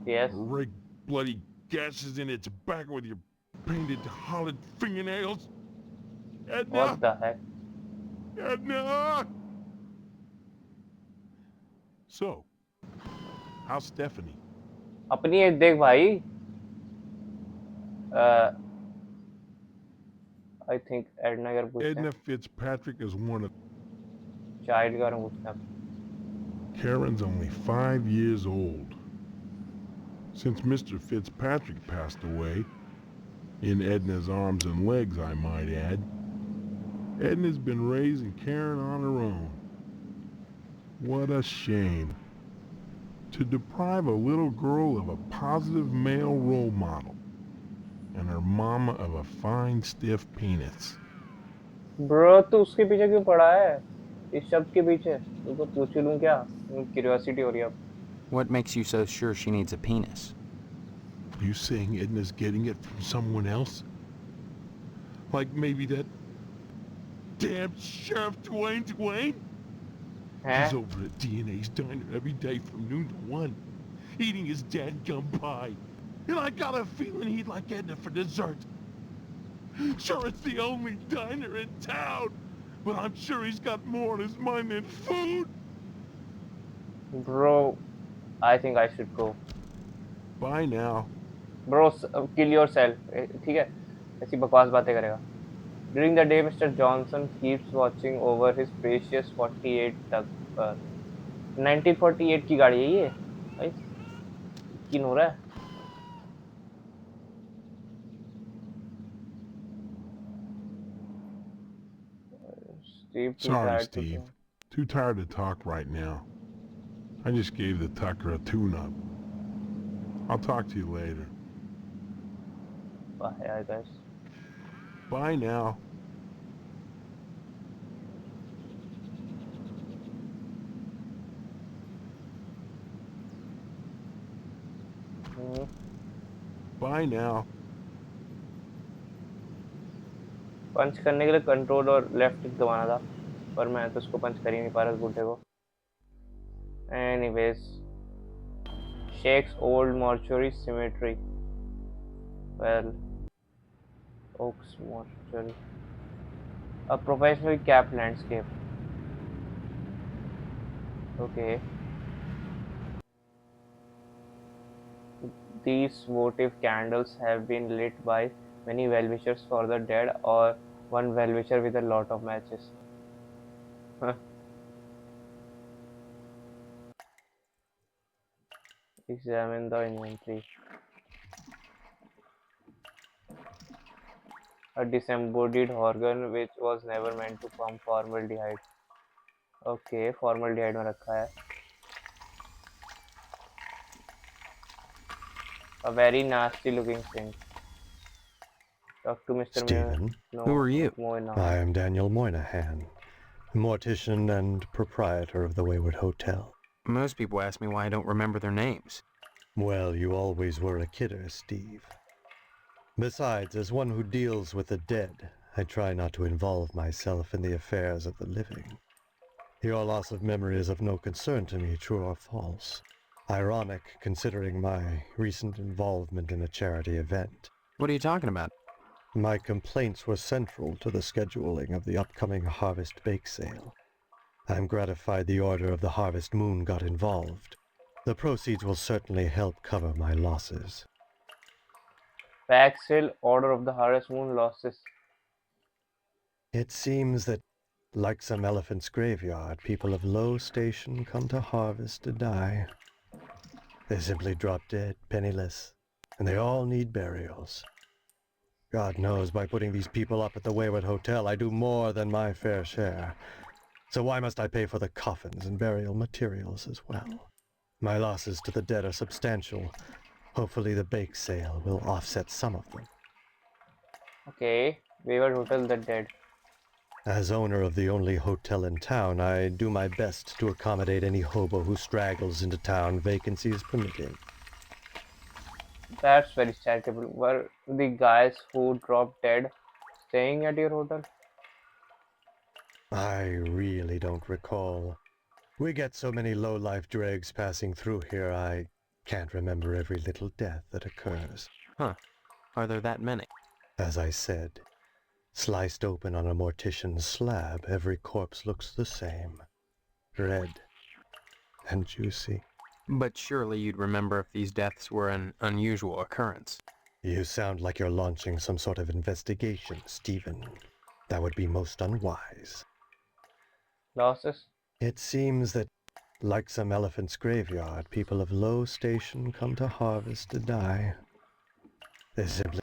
Yes. Rake bloody gashes in its back with your painted hollowed fingernails? Edna! What the heck? Edna! So, how's Stephanie? अपनी एक देख भाई. I think Edna का पूछते Edna हैं. Fitzpatrick is one of... Child का पूछते हैं. Karen's only 5 years old. Since Mr. Fitzpatrick passed away, in Edna's arms and legs, I might add, Edna's been raising Karen on her own. What a shame. To deprive a little girl of a positive male role model, and her mama of a fine, stiff penis. Bro, तू उसके पीछे क्यों पड़ा है? इस शब्द के पीछे? तुमको पूछ ही लूँ क्या? Curiosity हो रही है अब. What makes you so sure she needs a penis? You saying Edna's getting it from someone else? Like maybe that damn Sheriff Dwayne? He's हैं? over at DNA's diner every day from noon to 1, eating his dadgum pie. And I got a feeling he'd like Edna for dessert. Sure, it's the only diner in town, but I'm sure he's got more on his mind than food. Bro, I think I should go. Bye now. Bro, kill yourself. ठीक है? ऐसी बकवास बातें करेगा. During the day, Mr. Johnson keeps watching over his precious 48 Tucker. 1948 की गाड़ी है ये. भाई, किन हो रहा है? Steve too Sorry, tired to Steve. talk. Too tired to talk right now. I just gave the Tucker a tune-up. I'll talk to you later. Bye, I guess. Bye now. Bye now. पंच करने के लिए control और left click दबाना था, पर मैं तो उसको पंच कर ही नहीं पा रहा उस बूढ़े को. Anyways, Shake's old mortuary cemetery. Well, Oaks Mortuary. A professionally capped landscape. Okay. These votive candles have been lit by many well-wishers for the dead or one well-wisher with a lot of matches. Huh. Examine the inventory. A disembodied organ which was never meant to pump formaldehyde. Okay, formaldehyde में रखा है. A very nasty looking thing. Talk to Mr. Stephen. Who are you? Moynihan. I am Daniel Moynihan, mortician and proprietor of the Wayward Hotel. Most people ask me why I don't remember their names. Well, you always were a kidder, Steve. Besides, as one who deals with the dead, I try not to involve myself in the affairs of the living. Your loss of memory is of no concern to me, true or false. Ironic, considering my recent involvement in a charity event. What are you talking about? My complaints were central to the scheduling of the upcoming Harvest Bake Sale. I'm gratified the Order of the Harvest Moon got involved. The proceeds will certainly help cover my losses. Bake Sale, Order of the Harvest Moon losses. It seems that, like some elephant's graveyard, people of low station come to harvest to die. They simply drop dead, penniless, and they all need burials. God knows, by putting these people up at the Wayward Hotel, I do more than my fair share. So why must I pay for the coffins and burial materials as well? My losses to the dead are substantial. Hopefully the bake sale will offset some of them. Okay, Wayward Hotel the dead. As owner of the only hotel in town, I do my best to accommodate any hobo who straggles into town, vacancies permitting. That's very charitable. Were the guys who dropped dead staying at your hotel? I really don't recall. We get so many low-life dregs passing through here, I can't remember every little death that occurs. Huh. Are there that many? As I said, sliced open on a mortician's slab, every corpse looks the same. Red and juicy. But surely you'd remember if these deaths were an unusual occurrence. You sound like you're launching some sort of investigation, Stephen. That would be most unwise. Losses? It seems that, like some elephant's graveyard, people of low station come to harvest to die. They simply,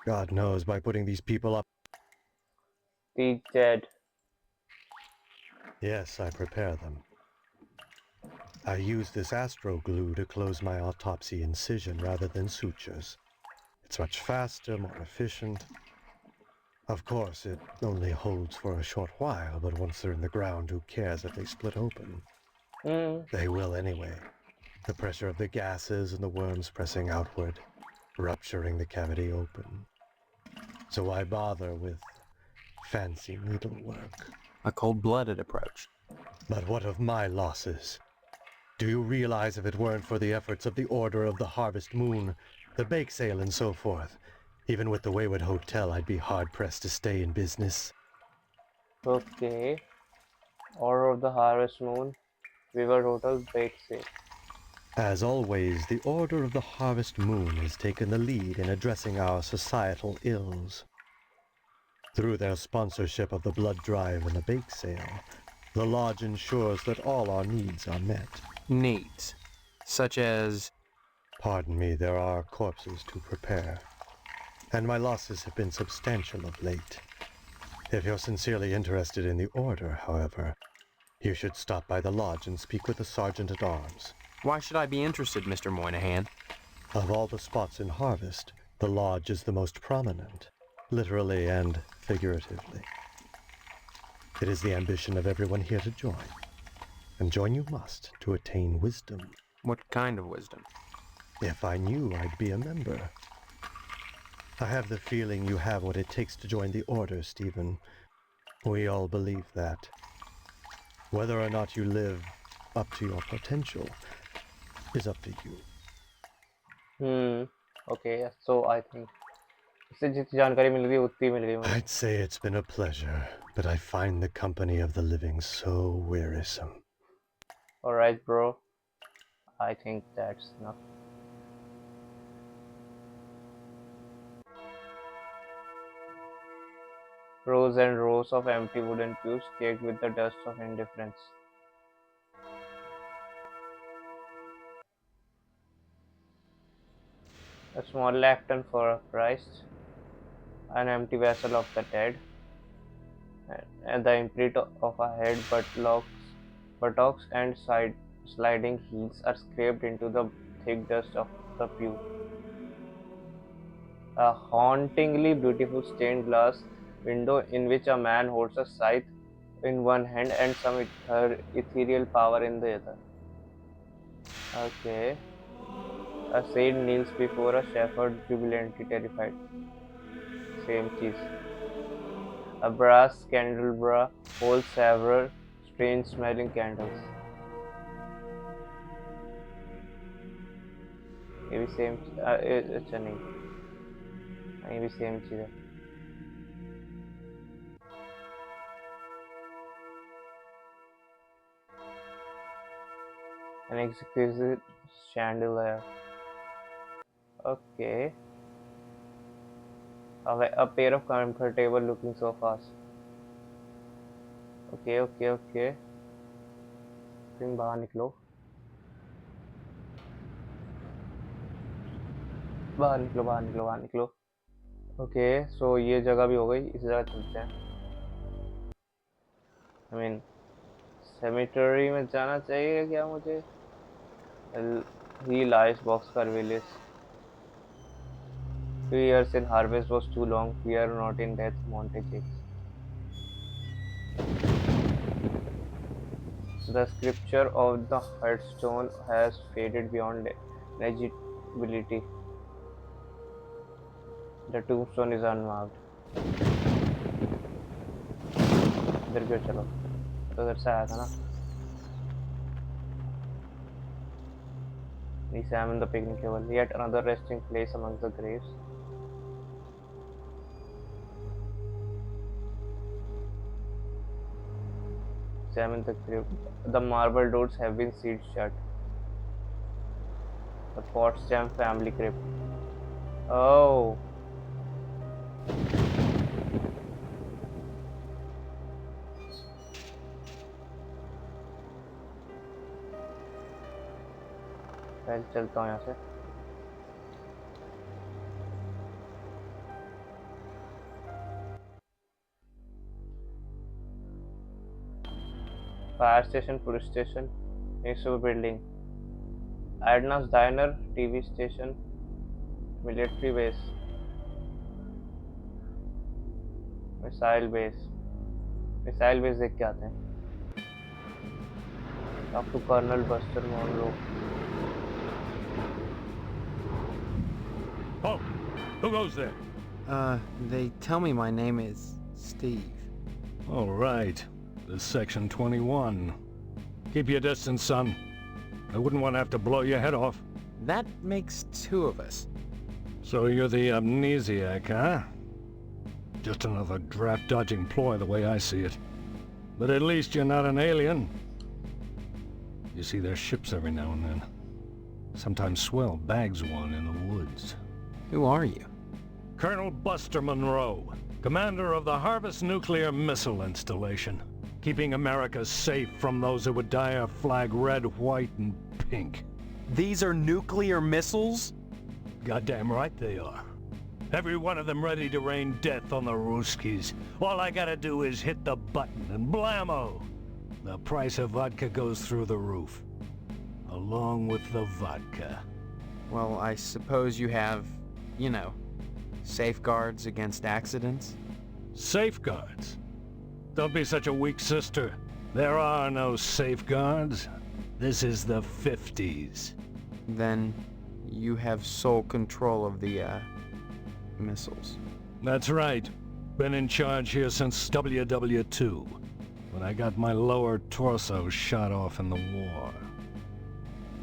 God knows, by putting these people up. The dead. Yes, I prepare them. I use this astro glue to close my autopsy incision rather than sutures. It's much faster, more efficient. Of course, it only holds for a short while, but once they're in the ground, who cares if they split open? They will anyway. The pressure of the gases and the worms pressing outward, rupturing the cavity open. So why bother with fancy needlework? A cold-blooded approach. But what of my losses? Do you realize if it weren't for the efforts of the Order of the Harvest Moon, the bake sale and so forth, even with the Wayward Hotel, I'd be hard-pressed to stay in business. Okay. Order of the Harvest Moon. Wayward Hotel bake sale. As always, the Order of the Harvest Moon has taken the lead in addressing our societal ills. Through their sponsorship of the blood drive and the bake sale, the Lodge ensures that all our needs are met. Needs. Such as... Pardon me, there are corpses to prepare. And my losses have been substantial of late. If you're sincerely interested in the Order, however, you should stop by the Lodge and speak with the Sergeant-at-Arms. Why should I be interested, Mr. Moynihan? Of all the spots in Harvest, the Lodge is the most prominent, literally and figuratively. It is the ambition of everyone here to join, and join you must to attain wisdom. What kind of wisdom? If I knew, I'd be a member. I have the feeling you have what it takes to join the Order, Stephen. We all believe that. Whether or not you live up to your potential is up to you. Okay, so I think इससे जितनी जानकारी मिल गई उतनी मिल गई मुझे. I'd say it's been a pleasure, but I find the company of the living so wearisome. Alright, bro. I think that's enough. Rows and rows of empty wooden pews caked with the dust of indifference. A small lectern for a priest, an empty vessel of the dead, and the imprint of a head, buttocks and sliding heels are scraped into the thick dust of the pew. A hauntingly beautiful stained glass window in which a man holds a scythe in one hand and some ethereal power in the other. Okay. A saint kneels before a shepherd, jubilantly terrified. Same cheese. A brass candelabra holds several strange-smelling candles. ये भी same. अच्छा नहीं. ये भी same चीज़ है. An exquisite chandelier. Okay. A pair of comfortable looking sofas. Okay. तुम बाहर निकलो. बाहर निकलो. Okay, so ये जगह भी हो गई. इस जगह चलते हैं. I mean, cemetery में जाना चाहिए क्या मुझे? Real icebox Carvelis. 2 years in harvest was too long. We are not in death, Montague. The scripture of the headstone has faded beyond legibility. The tombstone is unmarked. इधर क्यों चलो? तो इधर से आया था ना? Examine the picnic table. Yet another resting place among the graves. Examine the crypt. The marble doors have been sealed shut. The Potsdam family crypt. Oh. पहले चलता हूँ यहाँ से. Fire station, police station, municipal building, Adna's diner, TV station, military base, missile base. Missile base देख के आते हैं. Talk to Colonel Buster Monroe. Oh, who goes there? They tell me my name is Steve. All right. This is Section 21. Keep your distance, son. I wouldn't want to have to blow your head off. That makes 2 of us. So you're the amnesiac, huh? Just another draft-dodging ploy the way I see it. But at least you're not an alien. You see their ships every now and then. Sometimes Swell bags one in the woods. Who are you? Colonel Buster Monroe, commander of the Harvest Nuclear Missile Installation, keeping America safe from those who would dye our flag red, white, and pink. These are nuclear missiles? Goddamn right they are. Every one of them ready to rain death on the Ruskies. All I gotta do is hit the button and blammo! The price of vodka goes through the roof. Along with the vodka. Well, I suppose you have, you know, safeguards against accidents? Safeguards? Don't be such a weak sister. There are no safeguards. This is the 50s. Then you have sole control of the, missiles. That's right. Been in charge here since WW2, when I got my lower torso shot off in the war.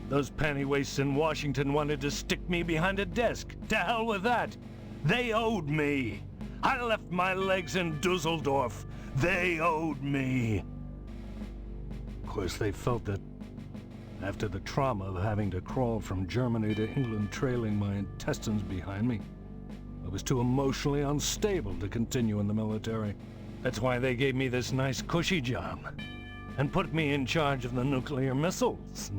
Those pennywaists in Washington wanted to stick me behind a desk. To hell with that. They owed me. I left my legs in Dusseldorf. They owed me. Of course, they felt that after the trauma of having to crawl from Germany to England trailing my intestines behind me, I was too emotionally unstable to continue in the military. That's why they gave me this nice cushy job and put me in charge of the nuclear missiles.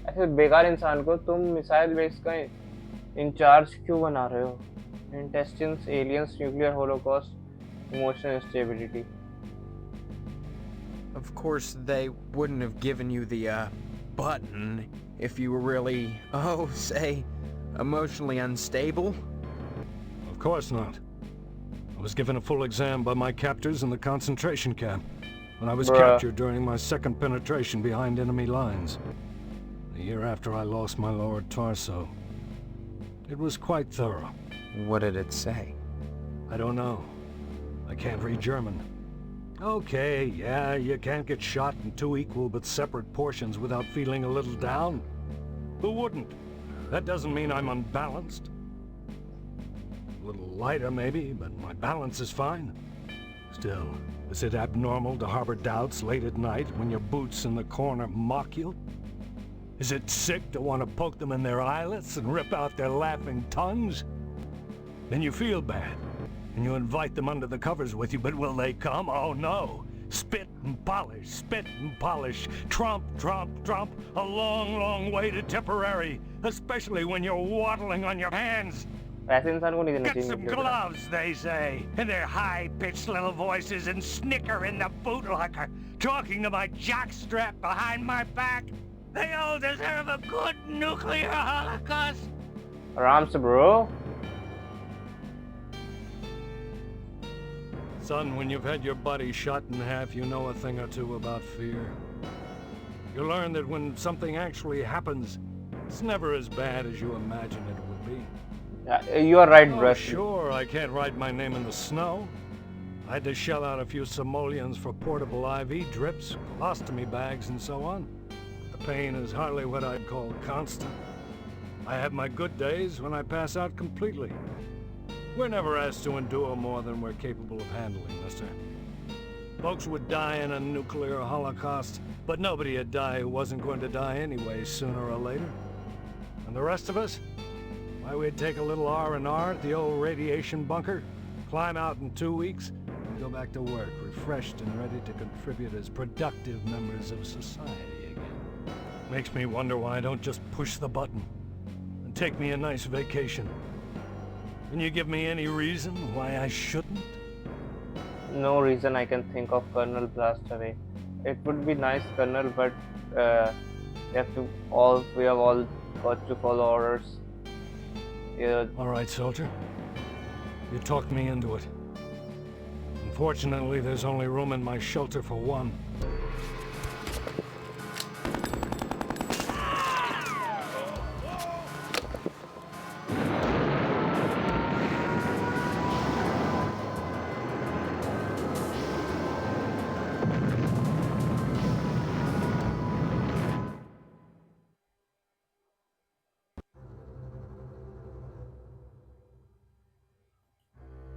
ऐसे बेकार इंसान को तुम missile base का in charge क्यों बना रहे हो? Intestines, aliens, nuclear holocaust, emotional instability. Of course, they wouldn't have given you the, button if you were really, say, emotionally unstable? Of course not. I was given a full exam by my captors in the concentration camp when I was captured during my second penetration behind enemy lines. A year after I lost my lower torso. It was quite thorough. What did it say? I don't know. I can't read German. Okay, yeah, you can't get shot in 2 equal but separate portions without feeling a little down. Who wouldn't? That doesn't mean I'm unbalanced. A little lighter maybe, but my balance is fine. Still, is it abnormal to harbor doubts late at night when your boots in the corner mock you? Is it sick to want to poke them in their eyelets and rip out their laughing tongues? Then you feel bad, and you invite them under the covers with you, but will they come? Oh no! Spit and polish, trump, a long, long way to Tipperary, especially when you're waddling on your hands. Get some gloves, they say, in their high-pitched little voices, and snicker in the bootlocker, talking to my jockstrap behind my back. They all deserve a good nuclear holocaust. Aram se, bro. Son, when you've had your body shot in half, you know a thing or two about fear. You learn that when something actually happens, it's never as bad as you imagine it would be. Yeah, you are right, bro. Sure, I can't write my name in the snow. I had to shell out a few simoleons for portable IV drips, colostomy bags, and so on. The pain is hardly what I'd call constant. I have my good days when I pass out completely. We're never asked to endure more than we're capable of handling, mister. Folks would die in a nuclear holocaust, but nobody would die who wasn't going to die anyway, sooner or later. And the rest of us? Why, we'd take a little R&R at the old radiation bunker, climb out in 2 weeks, and go back to work, refreshed and ready to contribute as productive members of society again. Makes me wonder why I don't just push the button and take me a nice vacation. Can you give me any reason why I shouldn't? No reason I can think of, Colonel Blastaway. It would be nice, Colonel, but we have all got to follow orders. Yeah. All right, soldier. You talked me into it. Unfortunately, there's only room in my shelter for one.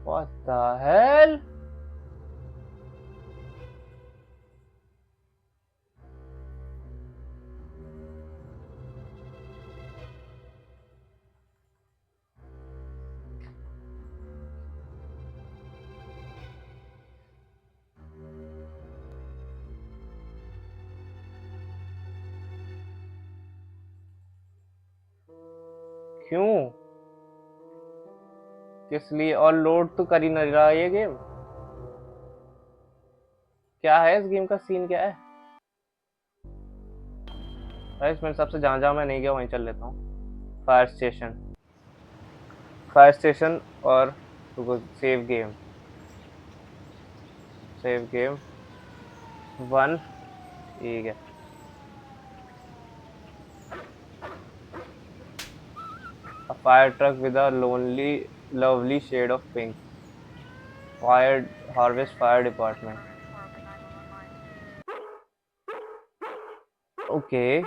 What the hell? क्यों? किस लिए? और load तो कर ही नहीं रहा ये game. क्या है इस गेम का सीन, क्या है? गाइस मेरे हिसाब से जहाँ जहाँ मैं नहीं गया वहीं चल लेता हूँ। फायर स्टेशन, फायर स्टेशन, और सेव गेम, सेव गेम 1। ठीक है। A fire truck with a lovely shade of pink. Fire Harvest Fire Department. Okay.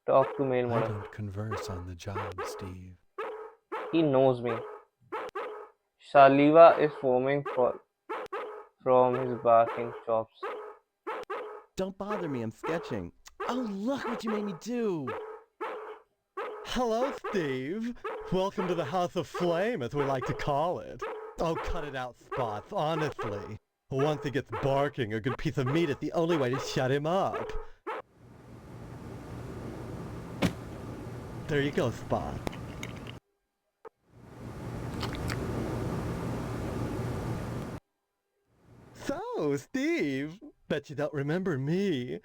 Talk to male I model. don't converse on the job, Steve. He knows me. Saliva is foaming from his barking chops. Don't bother me, I'm sketching. Oh, look what you made me do! Hello, Steve. Welcome to the House of Flame, as we like to call it. Oh, cut it out, Spots, honestly. Once he gets barking, a good piece of meat is the only way to shut him up. There you go, Spot. So, Steve, bet you don't remember me.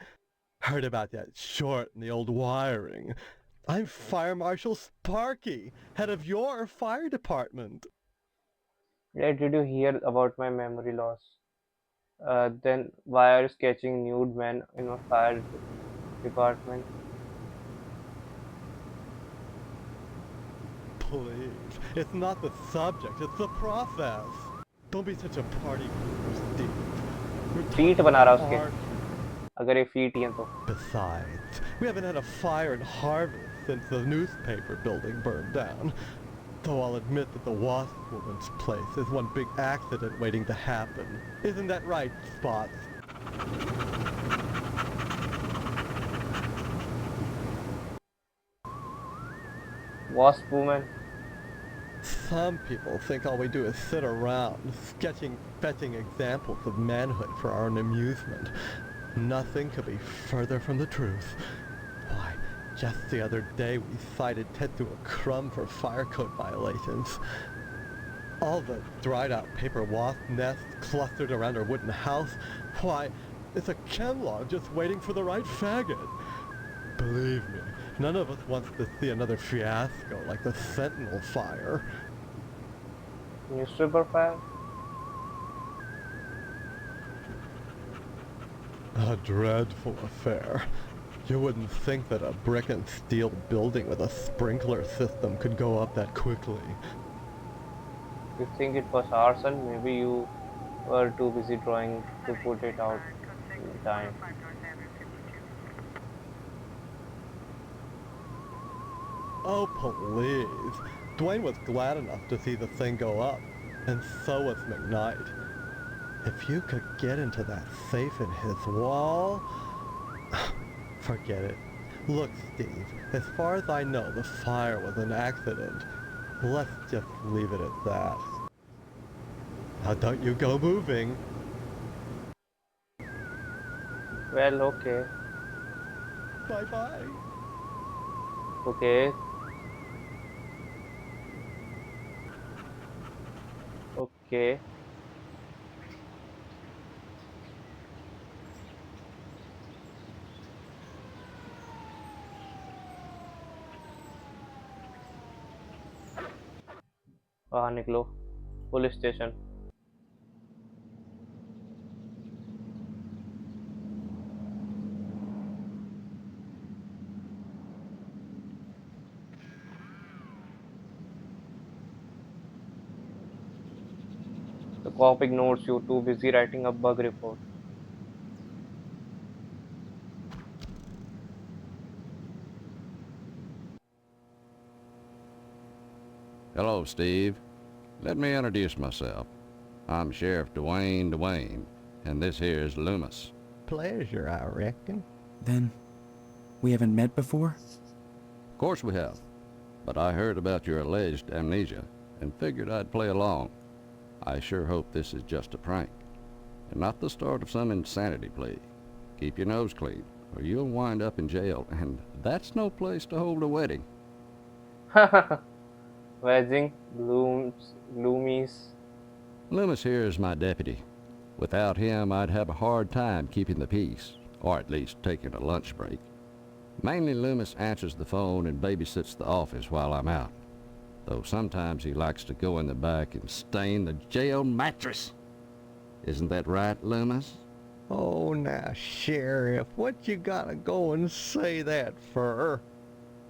Heard about that short in the old wiring. I'm Fire Marshal Sparky, head of your fire department. Yeah, did you hear about my memory loss? Then why are you sketching nude men in a fire department? Please, it's not the subject, it's the process. Don't be such a party pooper, Steve. We're Feet talking बना रहा about उसके, art. अगर ये feet ही हैं तो. Besides, we haven't had a fire in Harvest since the newspaper building burned down. Though I'll admit that the Wasp Woman's place is one big accident waiting to happen. Isn't that right, Spots? Wasp woman. Some people think all we do is sit around, fetching examples of manhood for our own amusement. Nothing could be further from the truth. Why, just the other day we cited Tetsu a crumb for fire code violations. All the dried out paper wasp nests clustered around our wooden house, why, it's a chemlog just waiting for the right faggot. Believe me, none of us wants to see another fiasco like the Sentinel fire. Newspaper fire? A dreadful affair. You wouldn't think that a brick and steel building with a sprinkler system could go up that quickly. You think it was arson? Maybe you were too busy drawing to put it out in time. Oh, please. Dwayne was glad enough to see the thing go up, and so was McKnight. If you could get into that safe in his wall... Forget it. Look, Steve, as far as I know, the fire was an accident. Let's just leave it at that. Now don't you go moving. Well, okay. Bye-bye. Okay. Okay. बाहर निकलो. Police station. The cop ignores you, too busy writing a bug report. Hello, Steve. Let me introduce myself. I'm Sheriff Dwayne, and this here's Loomis. Pleasure, I reckon. Then, we haven't met before? Of course we have, but I heard about your alleged amnesia and figured I'd play along. I sure hope this is just a prank, and not the start of some insanity plea. Keep your nose clean, or you'll wind up in jail, and that's no place to hold a wedding. Wedding, Loomis. Loomis here is my deputy. Without him, I'd have a hard time keeping the peace, or at least taking a lunch break. Mainly Loomis answers the phone and babysits the office while I'm out, though sometimes he likes to go in the back and stain the jail mattress. Isn't that right, Loomis? Oh, now, Sheriff, what you gotta go and say that for?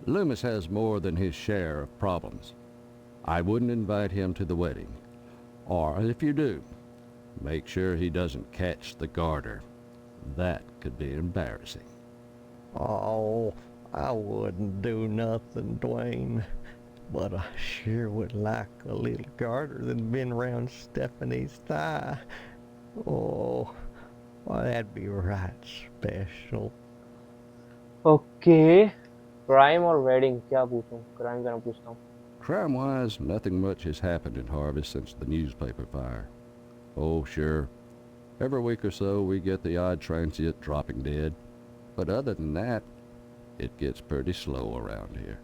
Loomis has more than his share of problems. I wouldn't invite him to the wedding. Or if you do, make sure he doesn't catch the garter. That could be embarrassing. Oh, I wouldn't do nothing, Dwayne. But I sure would like a little garter that's been around Stephanie's thigh. Oh, well, that'd be right special. Okay. Crime or wedding? क्या पूछूं? Crime का ना पूछता हूँ. Crime-wise, nothing much has happened in Harvest since the newspaper fire. Oh, sure. Every week or so, we get the odd transient dropping dead. But other than that, it gets pretty slow around here.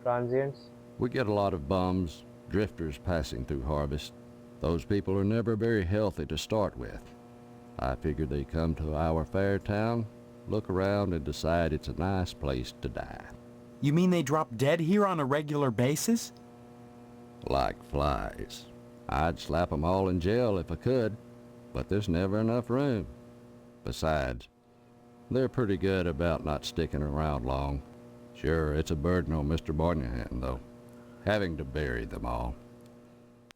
Transients? We get a lot of bums, drifters passing through Harvest. Those people are never very healthy to start with. I figure they come to our fair town, look around, and decide it's a nice place to die. You mean they drop dead here on a regular basis? Like flies. I'd slap them all in jail if I could, but there's never enough room. Besides, they're pretty good about not sticking around long. Sure, it's a burden on Mr. Barnahan, though, having to bury them all.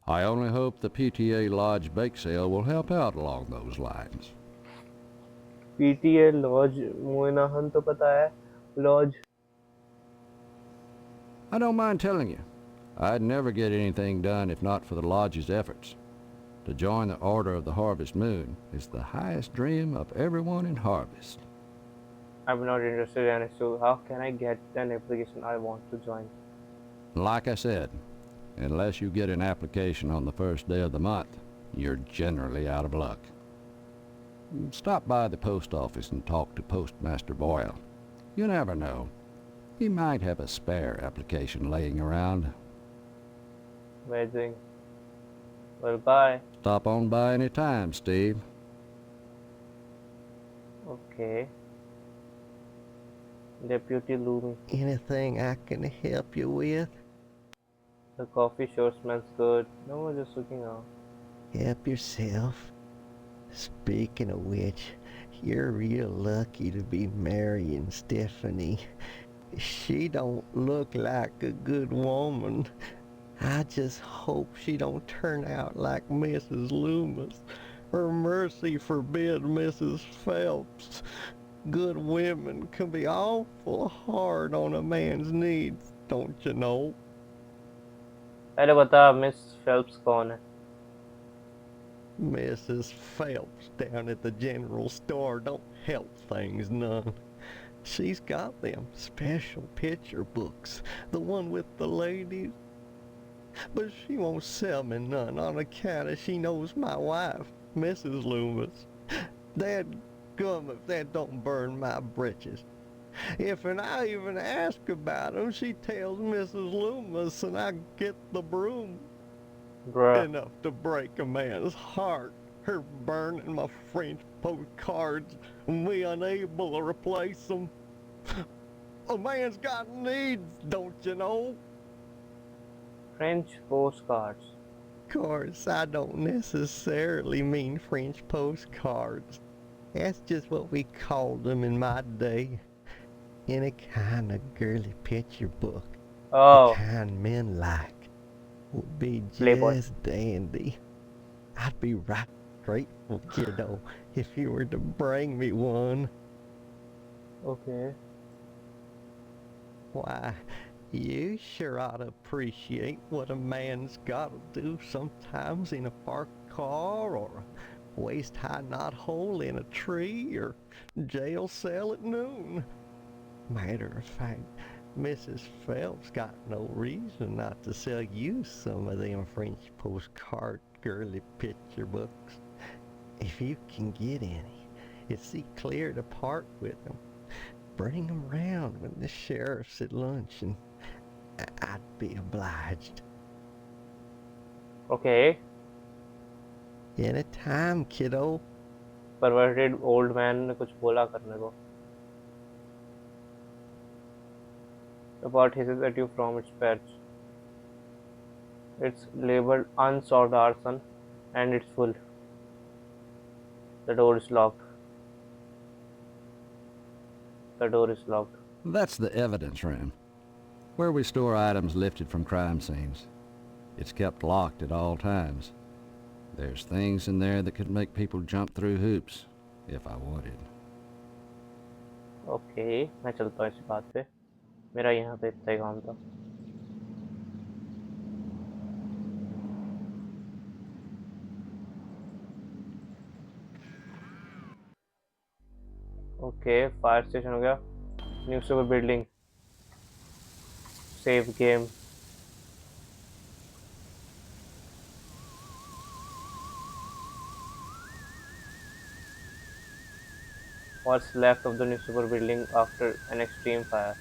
I only hope the PTA Lodge bake sale will help out along those lines. PTA Lodge, Moynihan तो पता है. Lodge. I don't mind telling you, I'd never get anything done if not for the Lodge's efforts. To join the Order of the Harvest Moon is the highest dream of everyone in Harvest. I'm not interested in it, so how can I get an application I want to join? Like I said, unless you get an application on the first day of the month, you're generally out of luck. Stop by the post office and talk to Postmaster Boyle. You never know. He might have a spare application laying around. Amazing. Well, bye. Stop on by any time, Steve. Okay. Deputy Loomis. Anything I can help you with? The coffee sure smells good. No, just looking out. Help yourself. Speaking of which, you're real lucky to be marrying Stephanie. She don't look like a good woman. I just hope she don't turn out like Mrs. Loomis, or mercy forbid Mrs. Phelps. Good women can be awful hard on a man's needs, don't you know? पहले बता Miss Phelps कौन है? Mrs. Phelps down at the general store don't help things none. She's got them special picture books, the one with the ladies. But she won't sell me none on account of she knows my wife, Mrs. Loomis. Dadgum if that don't burn my britches. If I even ask about 'em, she tells Mrs. Loomis and I get the broom. Bruh. Enough to break a man's heart. Her burning my French postcards and me unable to replace them. A man's got needs, don't you know? French postcards. Of course, I don't necessarily mean French postcards. That's just what we called them in my day. Any kind of girly picture book. Oh. The kind men like. Would be Playboy. just dandy. I'd be right grateful, kiddo, if you were to bring me one. Okay. Why, You sure ought to appreciate what a man's gotta do sometimes in a parked car, or a waist-high knothole in a tree, or jail cell at noon. Matter of fact, Mrs. Phelps got no reason not to sell you some of them French postcard girly picture books. If you can get any, you see clear to part with them. Bring 'em round when the sheriff's at lunch, and I'd be obliged. Okay. Anytime, kiddo. Perverted old man ने कुछ बोला करने को. The part hisses at you from its perch. It's labeled unsolved arson, and it's full. The door is locked. The door is locked. That's the evidence room, where we store items lifted from crime scenes. It's kept locked at all times. There's things in there that could make people jump through hoops, if I wanted. Okay, मैं चलता हूँ इसी बात पे. मेरा यहाँ पे इतना ही काम था. Okay, फायर स्टेशन हो गया. Newspaper building. Save game. What's left of the newspaper building after an extreme fire?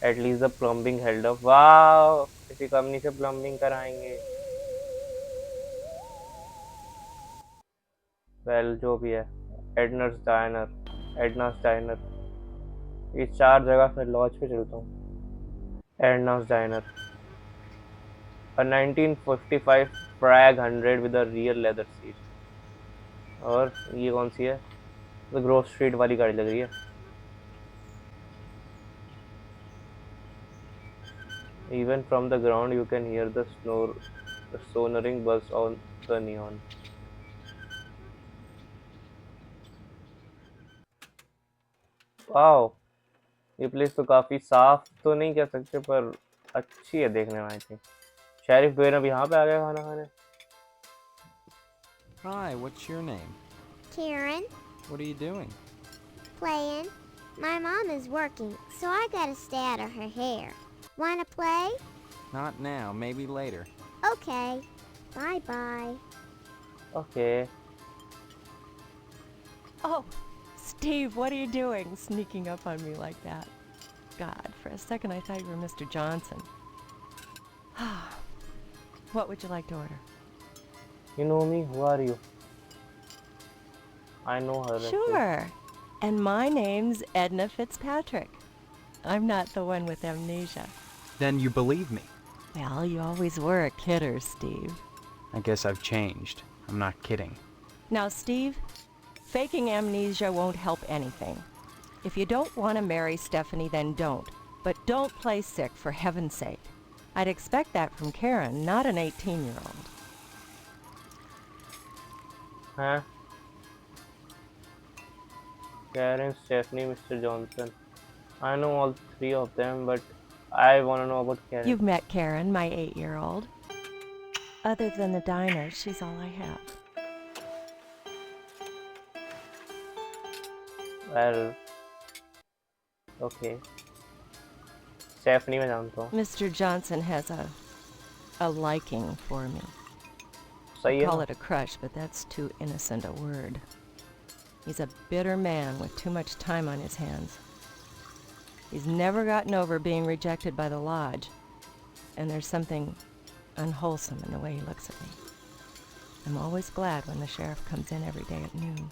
At least the plumbing held up. Wow! किसी कंपनी से plumbing कराएंगे. Well, जो भी है. Edna's Diner. Edna's Diner. ये 4 जगह फिर लॉज पे चलता हूँ. Edna's Diner. A 1955 Frag 100 with a real leather seat. और ये कौन सी है? The Grove Street वाली गाड़ी लग रही है. Even from the ground you can hear the sonoring buzz on the neon. Wow, ये प्लेस तो काफी साफ तो नहीं कह सकते पर अच्छी है देखने में. आई थिंक शेरिफ बेन अब यहाँ पे आ गया खाना खाने. Hi, what's your name? Karen, What are you doing? playing. My mom is working, so I gotta stay out of her hair. Wanna play? Not now, maybe later. Okay. Bye-bye. Okay. Oh, Steve, what are you doing sneaking up on me like that? God, for a second I thought you were Mr. Johnson. What would you like to order? You know me? Who are you? I know her. Sure. And my name's Edna Fitzpatrick. I'm not the one with amnesia. Then you believe me. Well, you always were a kidder, Steve. I guess I've changed. I'm not kidding. Now, Steve, faking amnesia won't help anything. If you don't want to marry Stephanie, then don't. But don't play sick, for heaven's sake. I'd expect that from Karen, not an 18-year-old. Huh? Karen, Stephanie, Mr. Johnson. I know all 3 of them, but I want to know about Karen. You've met Karen, my 8-year-old. Other than the diner, she's all I have. Well, okay. Stephanie मैं जानता हूँ. Mr. Johnson has a liking for me. सही है. Call it a crush, but that's too innocent a word. He's a bitter man with too much time on his hands. He's never gotten over being rejected by the lodge, and there's something unwholesome in the way he looks at me. I'm always glad when the sheriff comes in every day at noon.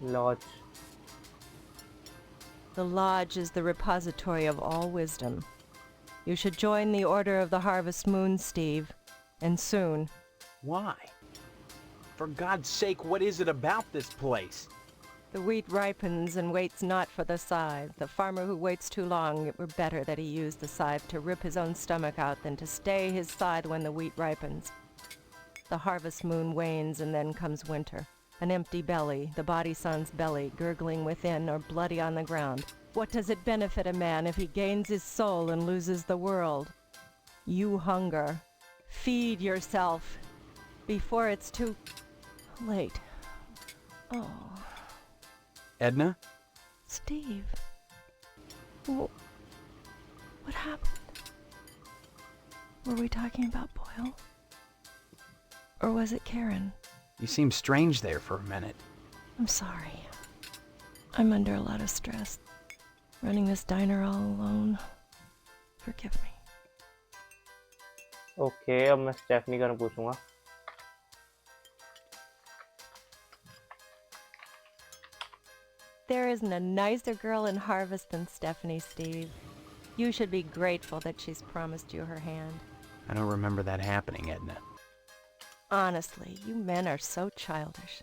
Lodge. The lodge is the repository of all wisdom. You should join the Order of the Harvest Moon, Steve, and soon. Why? For God's sake, what is it about this place? The wheat ripens and waits not for the scythe. The farmer who waits too long, it were better that he use the scythe to rip his own stomach out than to stay his scythe when the wheat ripens. The harvest moon wanes and then comes winter. An empty belly, the body sun's belly, gurgling within or bloody on the ground. What does it benefit a man if he gains his soul and loses the world? You hunger. Feed yourself before it's too late. Oh. Edna? Steve. What happened? Were we talking about Boyle? Or was it Karen? You seemed strange there for a minute. I'm sorry. I'm under a lot of stress. Running this diner all alone. Forgive me. Okay, अब मैं Stephanie का पूछूंगा. There isn't a nicer girl in Harvest than Stephanie, Steve. You should be grateful that she's promised you her hand. I don't remember that happening, Edna. Honestly, you men are so childish.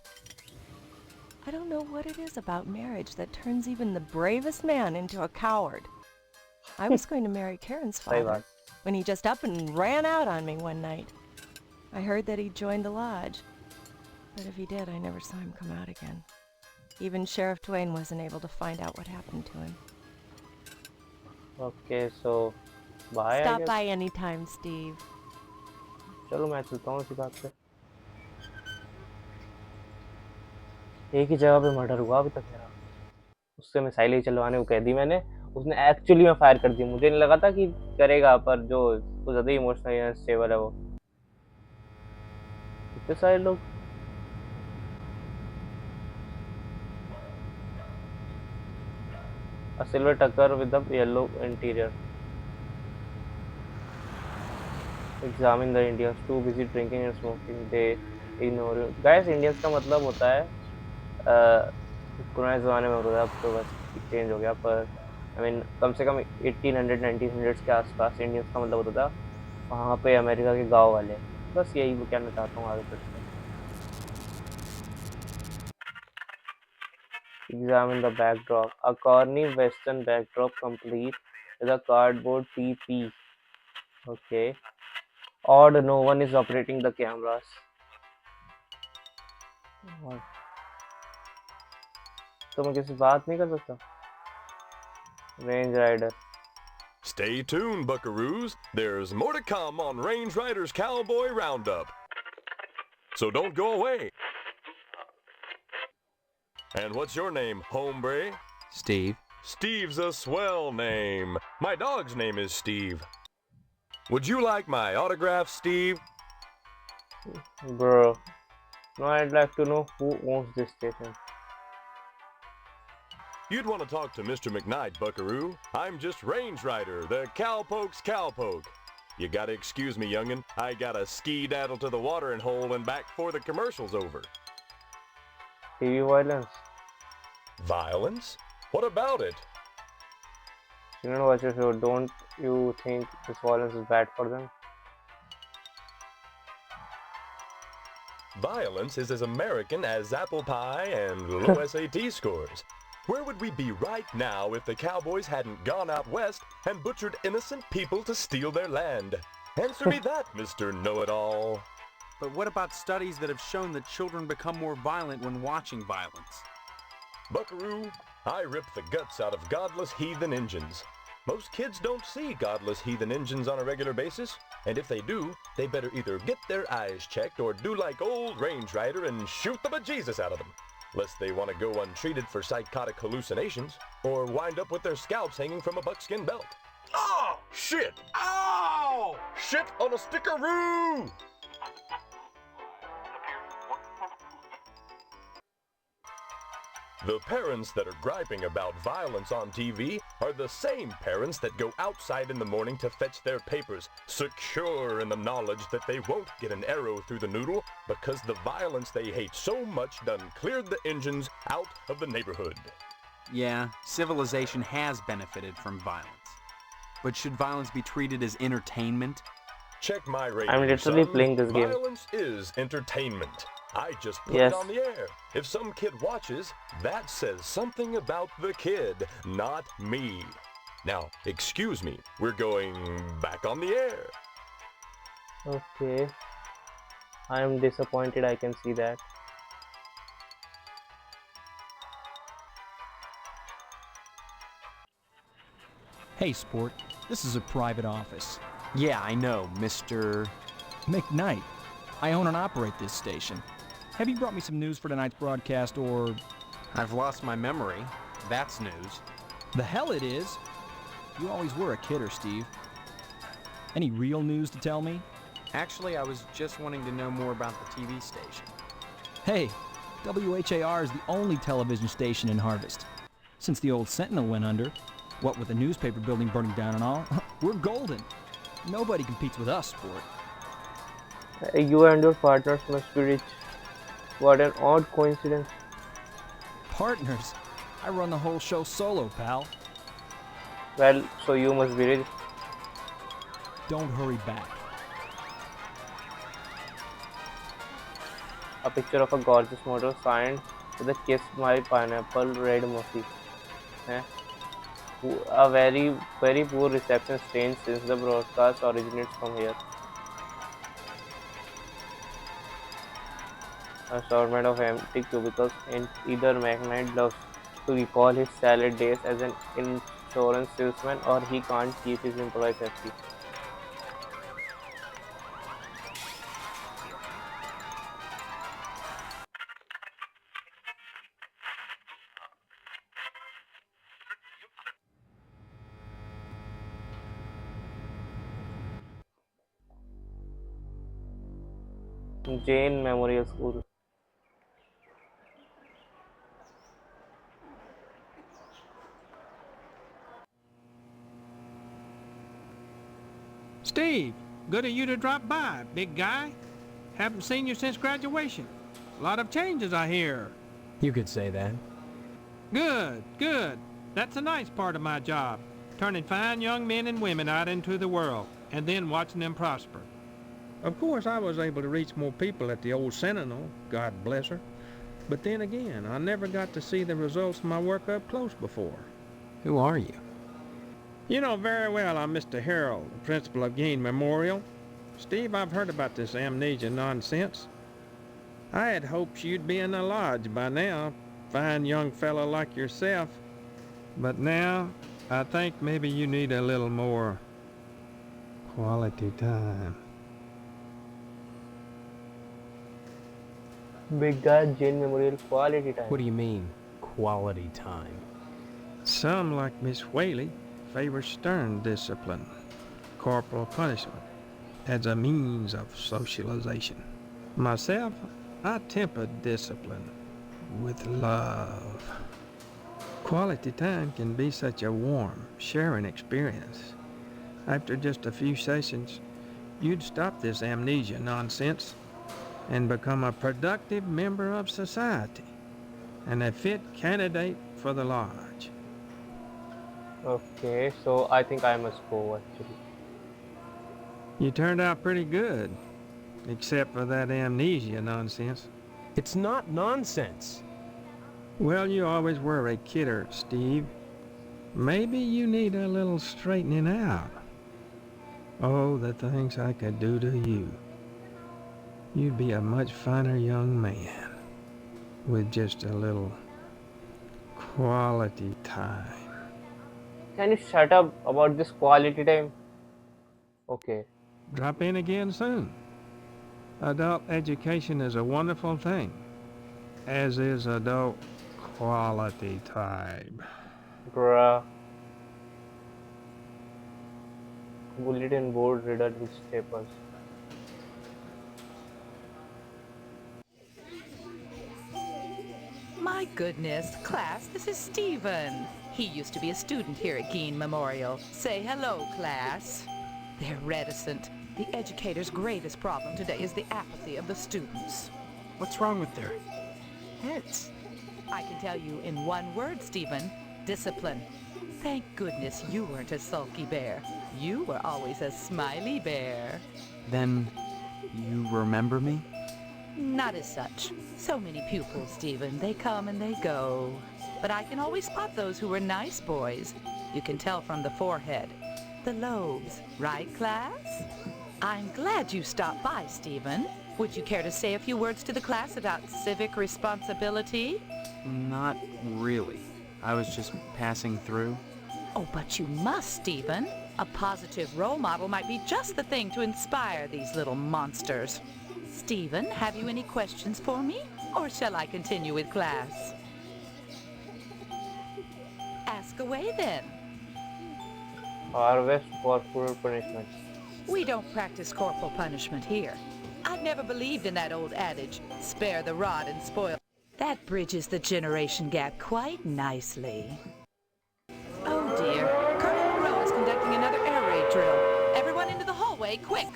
I don't know what it is about marriage that turns even the bravest man into a coward. I was going to marry Karen's father when he just up and ran out on me one night. I heard that he joined the lodge, but if he did, I never saw him come out again. Even Sheriff Dwayne wasn't able to find out what happened to him. Okay, so bye. Stop by anytime, Steve. चलो मैं चलता हूँ इसी बात पे. एक ही जगह पे मर्डर हुआ अभी तक मेरा. उससे मिसाइल ही चलवाने को कह दी मैंने. उसने एक्चुअली में फायर कर दी. मुझे नहीं लगा था कि करेगा, पर जो कुछ ज़्यादा इमोशनली अनस्टेबल है वो. कितने सारे लोग. A silver tucker with a yellow interior. Examine the Indians. Too busy drinking and smoking. They ignore you. Guys, Indians का मतलब होता है पुराने ज़माने में होता था. अब तो बस चेंज हो गया, पर I mean कम से कम 1800 1900 के आसपास इंडियंस का मतलब होता था वहाँ पे अमेरिका के गांव वाले. बस यही कहना चाहता हूँ आगे बढ़ते. Examine the backdrop. A corny western backdrop complete with a cardboard TP. Okay. Odd, no one is operating the cameras. What? तो मैं किसी बात नहीं कर सकता. Range Rider. Stay tuned, buckaroos. There's more to come on Range Rider's Cowboy Roundup. So don't go away. And what's your name, hombre? Steve. Steve's a swell name. My dog's name is Steve. Would you like my autograph, Steve? Bro. No, I'd like to know who owns this station. You'd want to talk to Mr. McKnight, buckaroo. I'm just Range Rider, the cowpoke's cowpoke. You gotta excuse me, youngin'. I gotta ski-daddle to the watering hole and back before the commercial's over. TV violence. Violence? What about it? You don't watch your show. Don't you think this violence is bad for them? Violence is as American as apple pie and low SAT scores. Where would we be right now if the cowboys hadn't gone out west and butchered innocent people to steal their land? Answer me that, Mr. Know-It-All. But what about studies that have shown that children become more violent when watching violence? Buckaroo, I rip the guts out of godless heathen Injuns. Most kids don't see godless heathen Injuns on a regular basis, and if they do, they better either get their eyes checked or do like old Range Rider and shoot the bejesus out of them, lest they want to go untreated for psychotic hallucinations, or wind up with their scalps hanging from a buckskin belt. Oh, shit! Ow! Shit on a stickeroo! The parents that are griping about violence on TV are the same parents that go outside in the morning to fetch their papers, secure in the knowledge that they won't get an arrow through the noodle because the violence they hate so much done cleared the engines out of the neighborhood. Yeah, civilization has benefited from violence. But should violence be treated as entertainment? Check my rating, I'm literally son. playing this game. Violence is entertainment. I just put Yes. it on the air. If some kid watches, that says something about the kid, not me. Now, excuse me, we're going back on the air. Okay. I am disappointed, I can see that. Hey, Sport. This is a private office. Yeah, I know, Mr. McKnight. I own and operate this station. Have you brought me some news for tonight's broadcast, or... I've lost my memory. That's news. The hell it is! You always were a kidder, Steve. Any real news to tell me? Actually, I was just wanting to know more about the TV station. Hey, WHAR is the only television station in Harvest. Since the old Sentinel went under, what with the newspaper building burning down and all, we're golden. Nobody competes with us, Sport. You and your partners must be rich. What an odd coincidence. Partners? I run the whole show solo, pal. Well, so you must be rich. Don't hurry back. A picture of a gorgeous model signed with a kiss my pineapple red emoji. A very poor reception strange since the broadcast originates from here. Assortment of empty cubicles, and either McKnight loves to recall his salad days as an insurance salesman, or he can't keep his employees happy. Jane Memorial School. Steve, good of you to drop by, big guy. Haven't seen you since graduation. A lot of changes, I hear. You could say that. Good, good. That's a nice part of my job. Turning fine young men and women out into the world, and then watching them prosper. Of course, I was able to reach more people at the old Sentinel, God bless her. But then again, I never got to see the results of my work up close before. Who are you? You know very well I'm Mr. Harold, the principal of Gain Memorial. Steve, I've heard about this amnesia nonsense. I had hoped you'd be in the lodge by now, fine young fellow like yourself. But now, I think maybe you need a little more quality time. Big guy, Jane Memorial quality time. What do you mean, quality time? Some, like Miss Whaley, favor stern discipline, corporal punishment, as a means of socialization. Myself, I temper discipline with love. Quality time can be such a warm, sharing experience. After just a few sessions, you'd stop this amnesia nonsense and become a productive member of society and a fit candidate for the lodge. Okay, so I think I must go actually. You turned out pretty good, except for that amnesia nonsense. It's not nonsense. Well, you always were a kidder, Steve. Maybe you need a little straightening out. Oh, the things I could do to you. You'd be a much finer young man with just a little quality time. Can you shut up about this quality time? Okay. Drop in again soon. Adult education is a wonderful thing, as is adult quality time. Bruh. Bulletin board riddled with staples. My goodness, class, this is Stephen. He used to be a student here at Gein Memorial. Say hello, class. They're reticent. The educator's greatest problem today is the apathy of the students. What's wrong with their heads? I can tell you in one word, Stephen. Discipline. Thank goodness you weren't a sulky bear. You were always a smiley bear. Then, you remember me? Not as such. So many pupils, Stephen. They come and they go. But I can always spot those who were nice boys. You can tell from the forehead. The lobes. Right, class? I'm glad you stopped by, Stephen. Would you care to say a few words to the class about civic responsibility? Not really. I was just passing through. Oh, but you must, Stephen. A positive role model might be just the thing to inspire these little monsters. Stephen, have you any questions for me? Or shall I continue with class? Ask away then. Harvest corporal punishment. We don't practice corporal punishment here. I've never believed in that old adage, spare the rod and spoil. That bridges the generation gap quite nicely. Oh dear, Colonel Monroe is conducting another air raid drill. Everyone into the hallway, quick!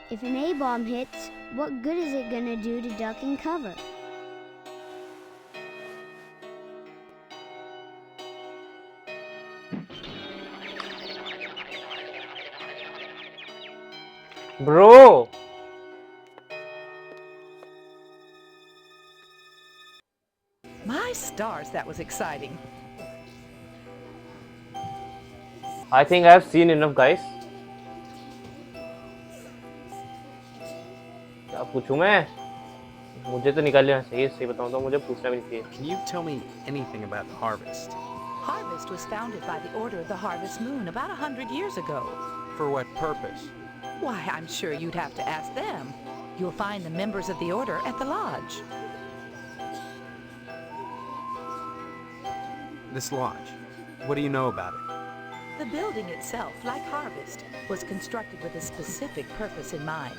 If an A-bomb hits, what good is it gonna do to duck and cover? Bro! My stars, that was exciting. I think I have seen enough, guys. क्या पूछूं मैं? मुझे तो निकाल लेना चाहिए, सही बताऊं तो मुझे पूछना भी नहीं चाहिए. Can you tell me anything about Harvest? Harvest was founded by the Order of the Harvest Moon about 100 years ago. For what purpose? Why, I'm sure you'd have to ask them. You'll find the members of the Order at the lodge. This lodge, what do you know about it? The building itself, like Harvest, was constructed with a specific purpose in mind.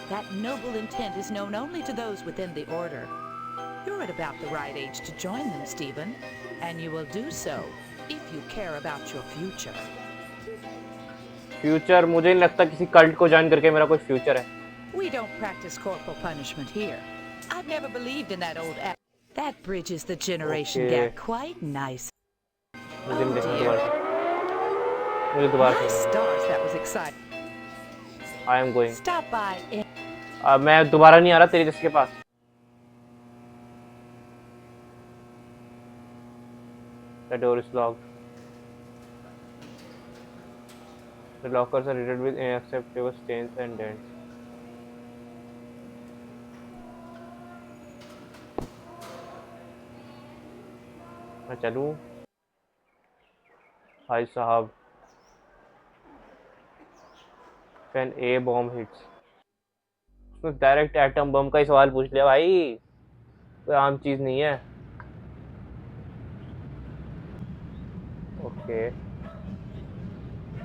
That noble intent is known only to those within the Order. You're at about the right age to join them, Stephen, and you will do so if you care about your future. Future, मुझे नहीं लगता किसी cult को join करके मेरा कोई future है. We don't practice corporal punishment here. I've never believed in that old act. That bridges the generation gap quite nice. मुझे नहीं देखना दोबारा. My stars, that was exciting. I am going. Stop by in. मैं दोबारा नहीं आ रहा तेरी जैसे के पास. The door is locked. The lockers are riddled with unacceptable stains and dents. मैं चलूं? Hi साहब. If an A bomb hits. उसने डायरेक्ट एटम बम का ही सवाल पूछ लिया भाई. कोई आम चीज नहीं है. Okay.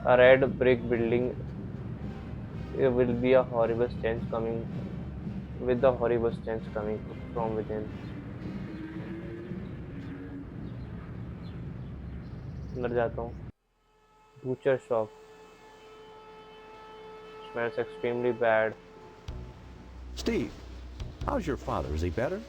A red brick building. It will be a horrible stench coming. With the horrible stench coming from within. अंदर जाता हूँ. Butcher shop. Smells extremely bad. Steve, how's your father? Is he better?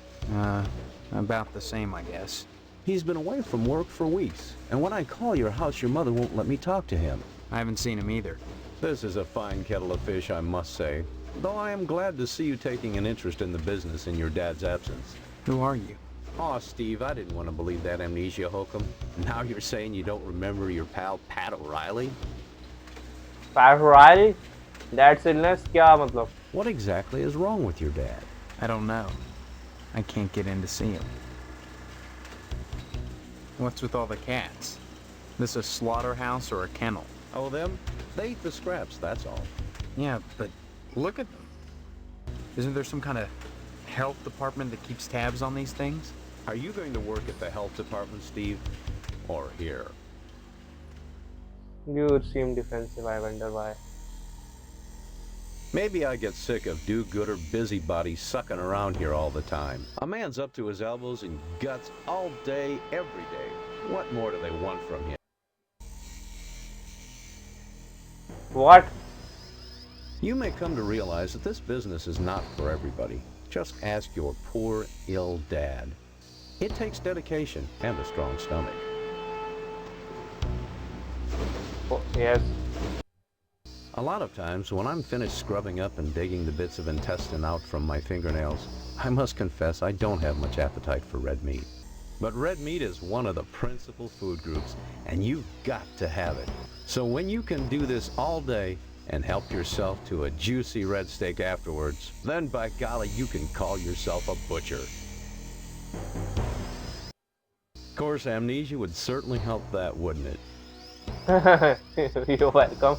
About the same, I guess. He's been away from work for weeks, and when I call your house, your mother won't let me talk to him. I haven't seen him either. This is a fine kettle of fish, I must say, though I am glad to see you taking an interest in the business in your dad's absence. Who are you? Aw, Steve, I didn't want to believe that amnesia hokum. Now you're saying you don't remember your pal Pat O'Reilly? Pat O'Reilly? Dad's illness? क्या मतलब? What exactly is wrong with your dad? I don't know. I can't get in to see him. What's with all the cats? This a slaughterhouse or a kennel? Oh, them? They eat the scraps, that's all. Yeah, but look at them. Isn't there some kind of health department that keeps tabs on these things? Are you going to work at the health department, Steve? Or here? You seem defensive, I wonder why. Maybe I get sick of do-gooder busybodies sucking around here all the time. A man's up to his elbows in guts all day, every day. What more do they want from him? What? You may come to realize that this business is not for everybody. Just ask your poor, ill dad. It takes dedication and a strong stomach. Oh, yes. A lot of times, when I'm finished scrubbing up and digging the bits of intestine out from my fingernails, I must confess I don't have much appetite for red meat. But red meat is one of the principal food groups, and you've got to have it. So when you can do this all day, and help yourself to a juicy red steak afterwards, then by golly, you can call yourself a butcher. Of course, amnesia would certainly help that, wouldn't it? You're welcome.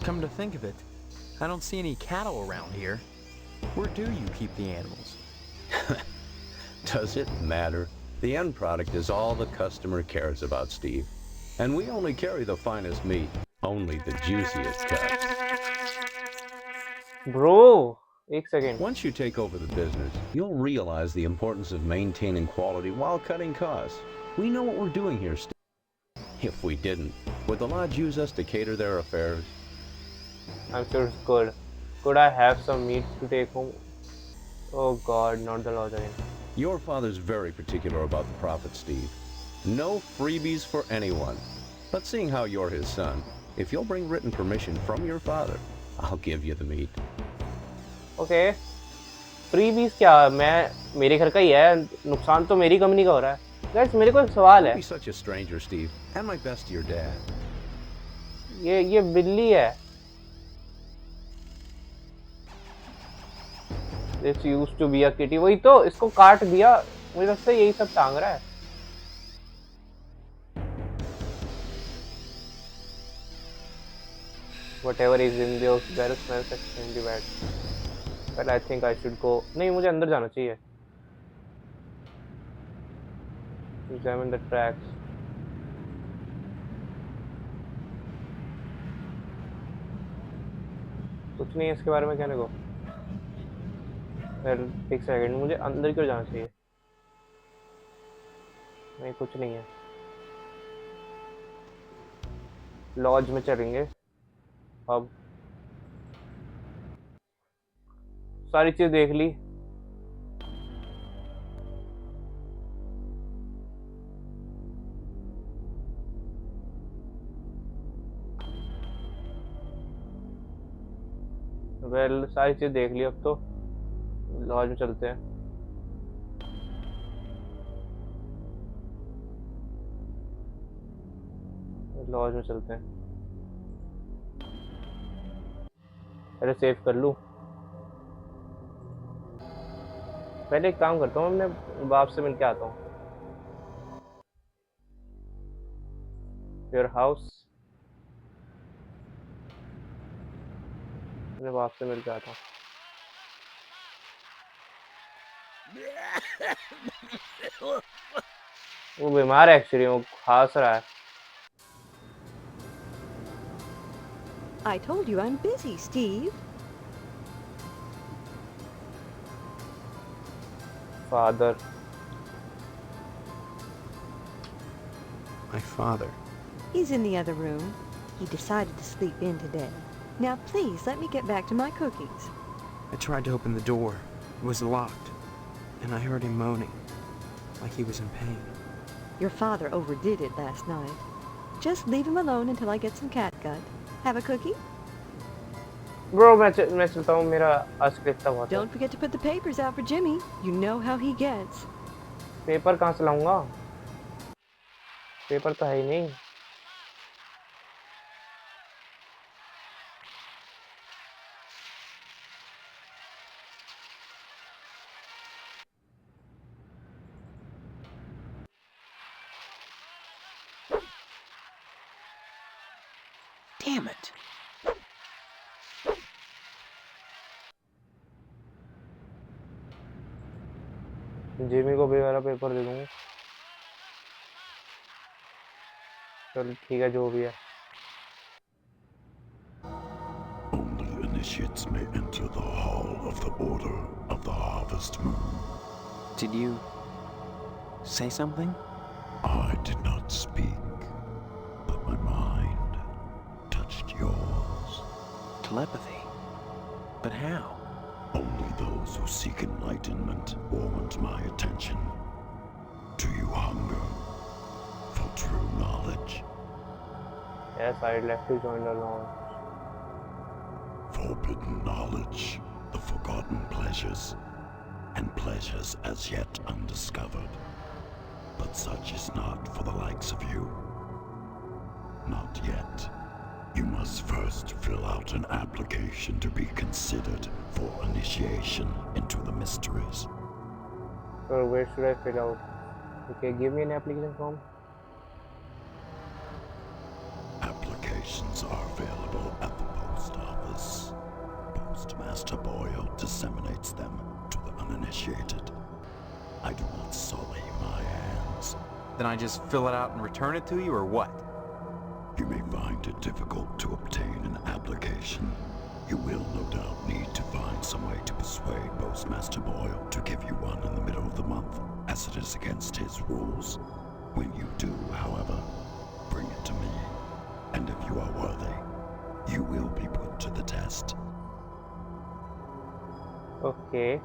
Come to think of it, I don't see any cattle around here. Where do you keep the animals? Does it matter? The end product is all the customer cares about, Steve. And we only carry the finest meat, only the juiciest cuts. Bro, एक second. Once you take over the business, you'll realize the importance of maintaining quality while cutting costs. We know what we're doing here, Steve. If we didn't, would the lodge use us to cater their affairs? I'm sure it's good. Could I have some meat to take home? Oh God, not the lodge again. Your father's very particular about the profit, Steve. No freebies for anyone. But seeing how you're his son, if you'll bring written permission from your father, I'll give you the meat. Okay. Freebies क्या? मैं मेरे घर का ही है. नुकसान तो मेरी company का हो रहा है. Guys, मेरे को एक सवाल है. Don't be such a stranger, Steve. And my best to your dad. ये बिल्ली है. This used to be a kitty. वही तो, इसको काट दिया. मुझे लगता है यही सब टांग रहा है. Whatever is in those barrels smells extremely bad. But I think I should go. नहीं, मुझे अंदर जाना चाहिए. Examine the tracks. कुछ नहीं है इसके बारे में कहने को. एक सेकंड, मुझे अंदर क्यों जाना चाहिए? नहीं, कुछ नहीं है. लॉज में चलेंगे. अब सारी चीज देख ली. वेल, सारी चीज देख ली. अब तो लॉज में चलते हैं. लॉज में चलते हैं. पहले सेव कर लूं. पहले एक काम करता हूँ, अपने बाप से मिल के आता हूँ. Your house. अपने बाप से मिल के आता हूँ. वो बीमार है एक्चुअली. वो खांस रहा है. I told you I'm busy, Steve. Father. My father. He's in the other room. He decided to sleep in today. Now please let me get back to my cookies. I tried to open the door. It was locked. And I heard him moaning, like he was in pain. Your father overdid it last night. Just leave him alone until I get some catgut. Have a cookie? Bro, मैं चलता हूँ. मेरा अस्किता बहुत है. Don't forget to put the papers out for Jimmy. You know how he gets. Paper कहाँ से लाऊंगा? Paper तो है ही नहीं. Damn it. जिमी को भी वाला पेपर दे दूंगा. चल ठीक है, जो भी है. Only initiates may enter the hall of the Order of the Harvest Moon. Did you say something? I did not speak, but my mind touched yours. Telepathy? But how? Only those who seek enlightenment warrant my attention. Do you hunger for true knowledge? Yes, I'd like to join the launch. Forbidden knowledge, the forgotten pleasures, and pleasures as yet undiscovered. But such is not for the likes of you. Not yet. You must first fill out an application to be considered for initiation into the mysteries. So where should I fill out? Okay, give me an application form. Applications are available at the post office. Postmaster Boyle disseminates them to the uninitiated. I do not sully my hands. Then I just fill it out and return it to you, or what? You may find it difficult to obtain an application. You will no doubt need to find some way to persuade Postmaster Boyle to give you one in the middle of the month, as it is against his rules. When you do, however, bring it to me, and if you are worthy, you will be put to the test. Okay.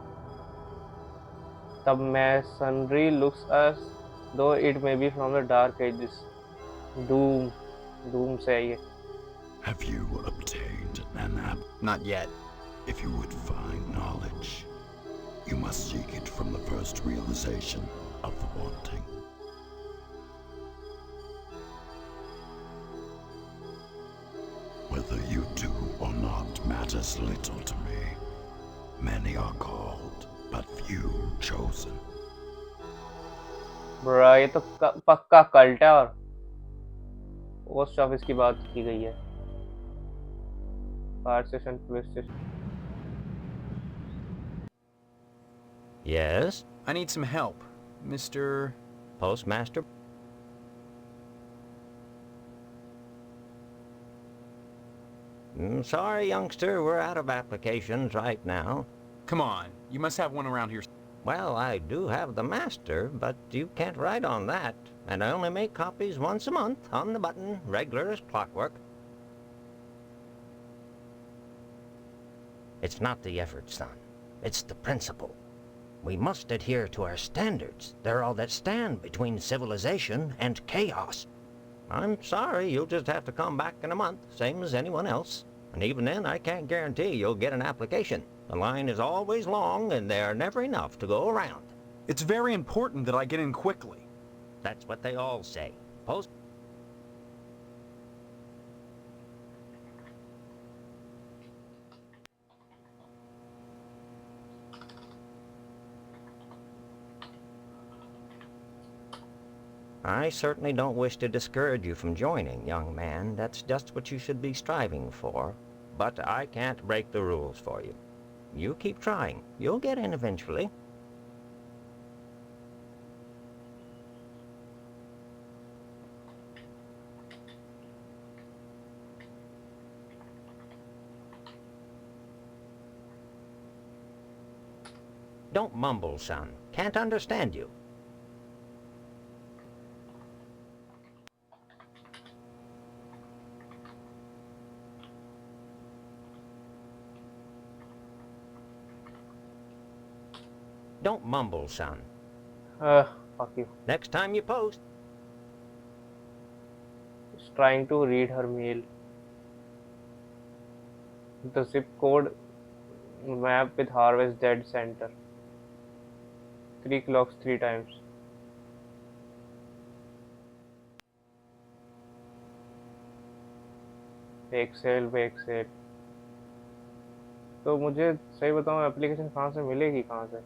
The masonry looks as though it may be from the Dark Ages. Doom से है ये. Have you obtained an app? Not yet. If you would find knowledge, you must seek it from the first realization of the wanting. Whether you do or not matters little to me. Many are called, but few chosen. Bruh, ये तो पक्का cult है और post office की बात की गई है. Fire station, police station. Yes? I need some help, Mr. Postmaster? Sorry, youngster, we're out of applications right now. Come on, you must have one around here. Well, I do have the master, but you can't write on that. And I only make copies once a month, on the button, regular as clockwork. It's not the effort, son. It's the principle. We must adhere to our standards. They're all that stand between civilization and chaos. I'm sorry, you'll just have to come back in a month, same as anyone else. And even then, I can't guarantee you'll get an application. The line is always long, and there are never enough to go around. It's very important that I get in quickly. That's what they all say. Post... I certainly don't wish to discourage you from joining, young man. That's just what you should be striving for. But I can't break the rules for you. You keep trying. You'll get in eventually. Don't mumble, son. Can't understand you. Don't mumble, son. Fuck you. Next time you post. She's trying to read her mail. The zip code map with Harvest Dead Center. 3 clocks 3 times. Fake sale. तो मुझे सही बताऊं application कहाँ से मिलेगी कहाँ से?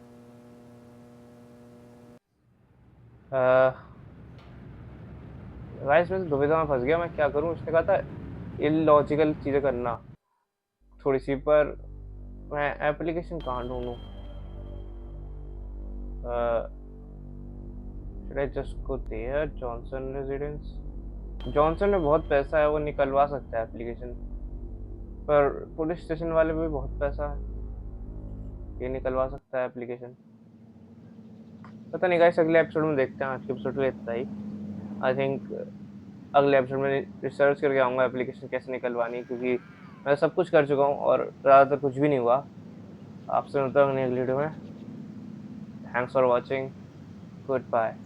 Guys मैं दुविधा में फंस गया. मैं क्या करूं? उसने कहा था इलॉजिकल चीजें करना थोड़ी सी, पर मैं एप्लीकेशन कहाँ ढूंढूं? should I just go there? Johnson residence. Johnson में बहुत पैसा है, वो निकलवा सकता है एप्लीकेशन, पर पुलिस स्टेशन वाले में भी बहुत पैसा है, ये निकलवा सकता है एप्लीकेशन. पता नहीं गाइस, अगले एपिसोड में देखते हैं. आज के एपिसोड में इतना ही. आई थिंक अगले एपिसोड में रिसर्च करके आऊँगा एप्लीकेशन कैसे निकलवानी, क्योंकि मैं सब कुछ कर चुका हूँ और ज़्यादातर कुछ भी नहीं हुआ. आपसे मिलता हूँ अगली वीडियो में. Thanks for watching. Good bye.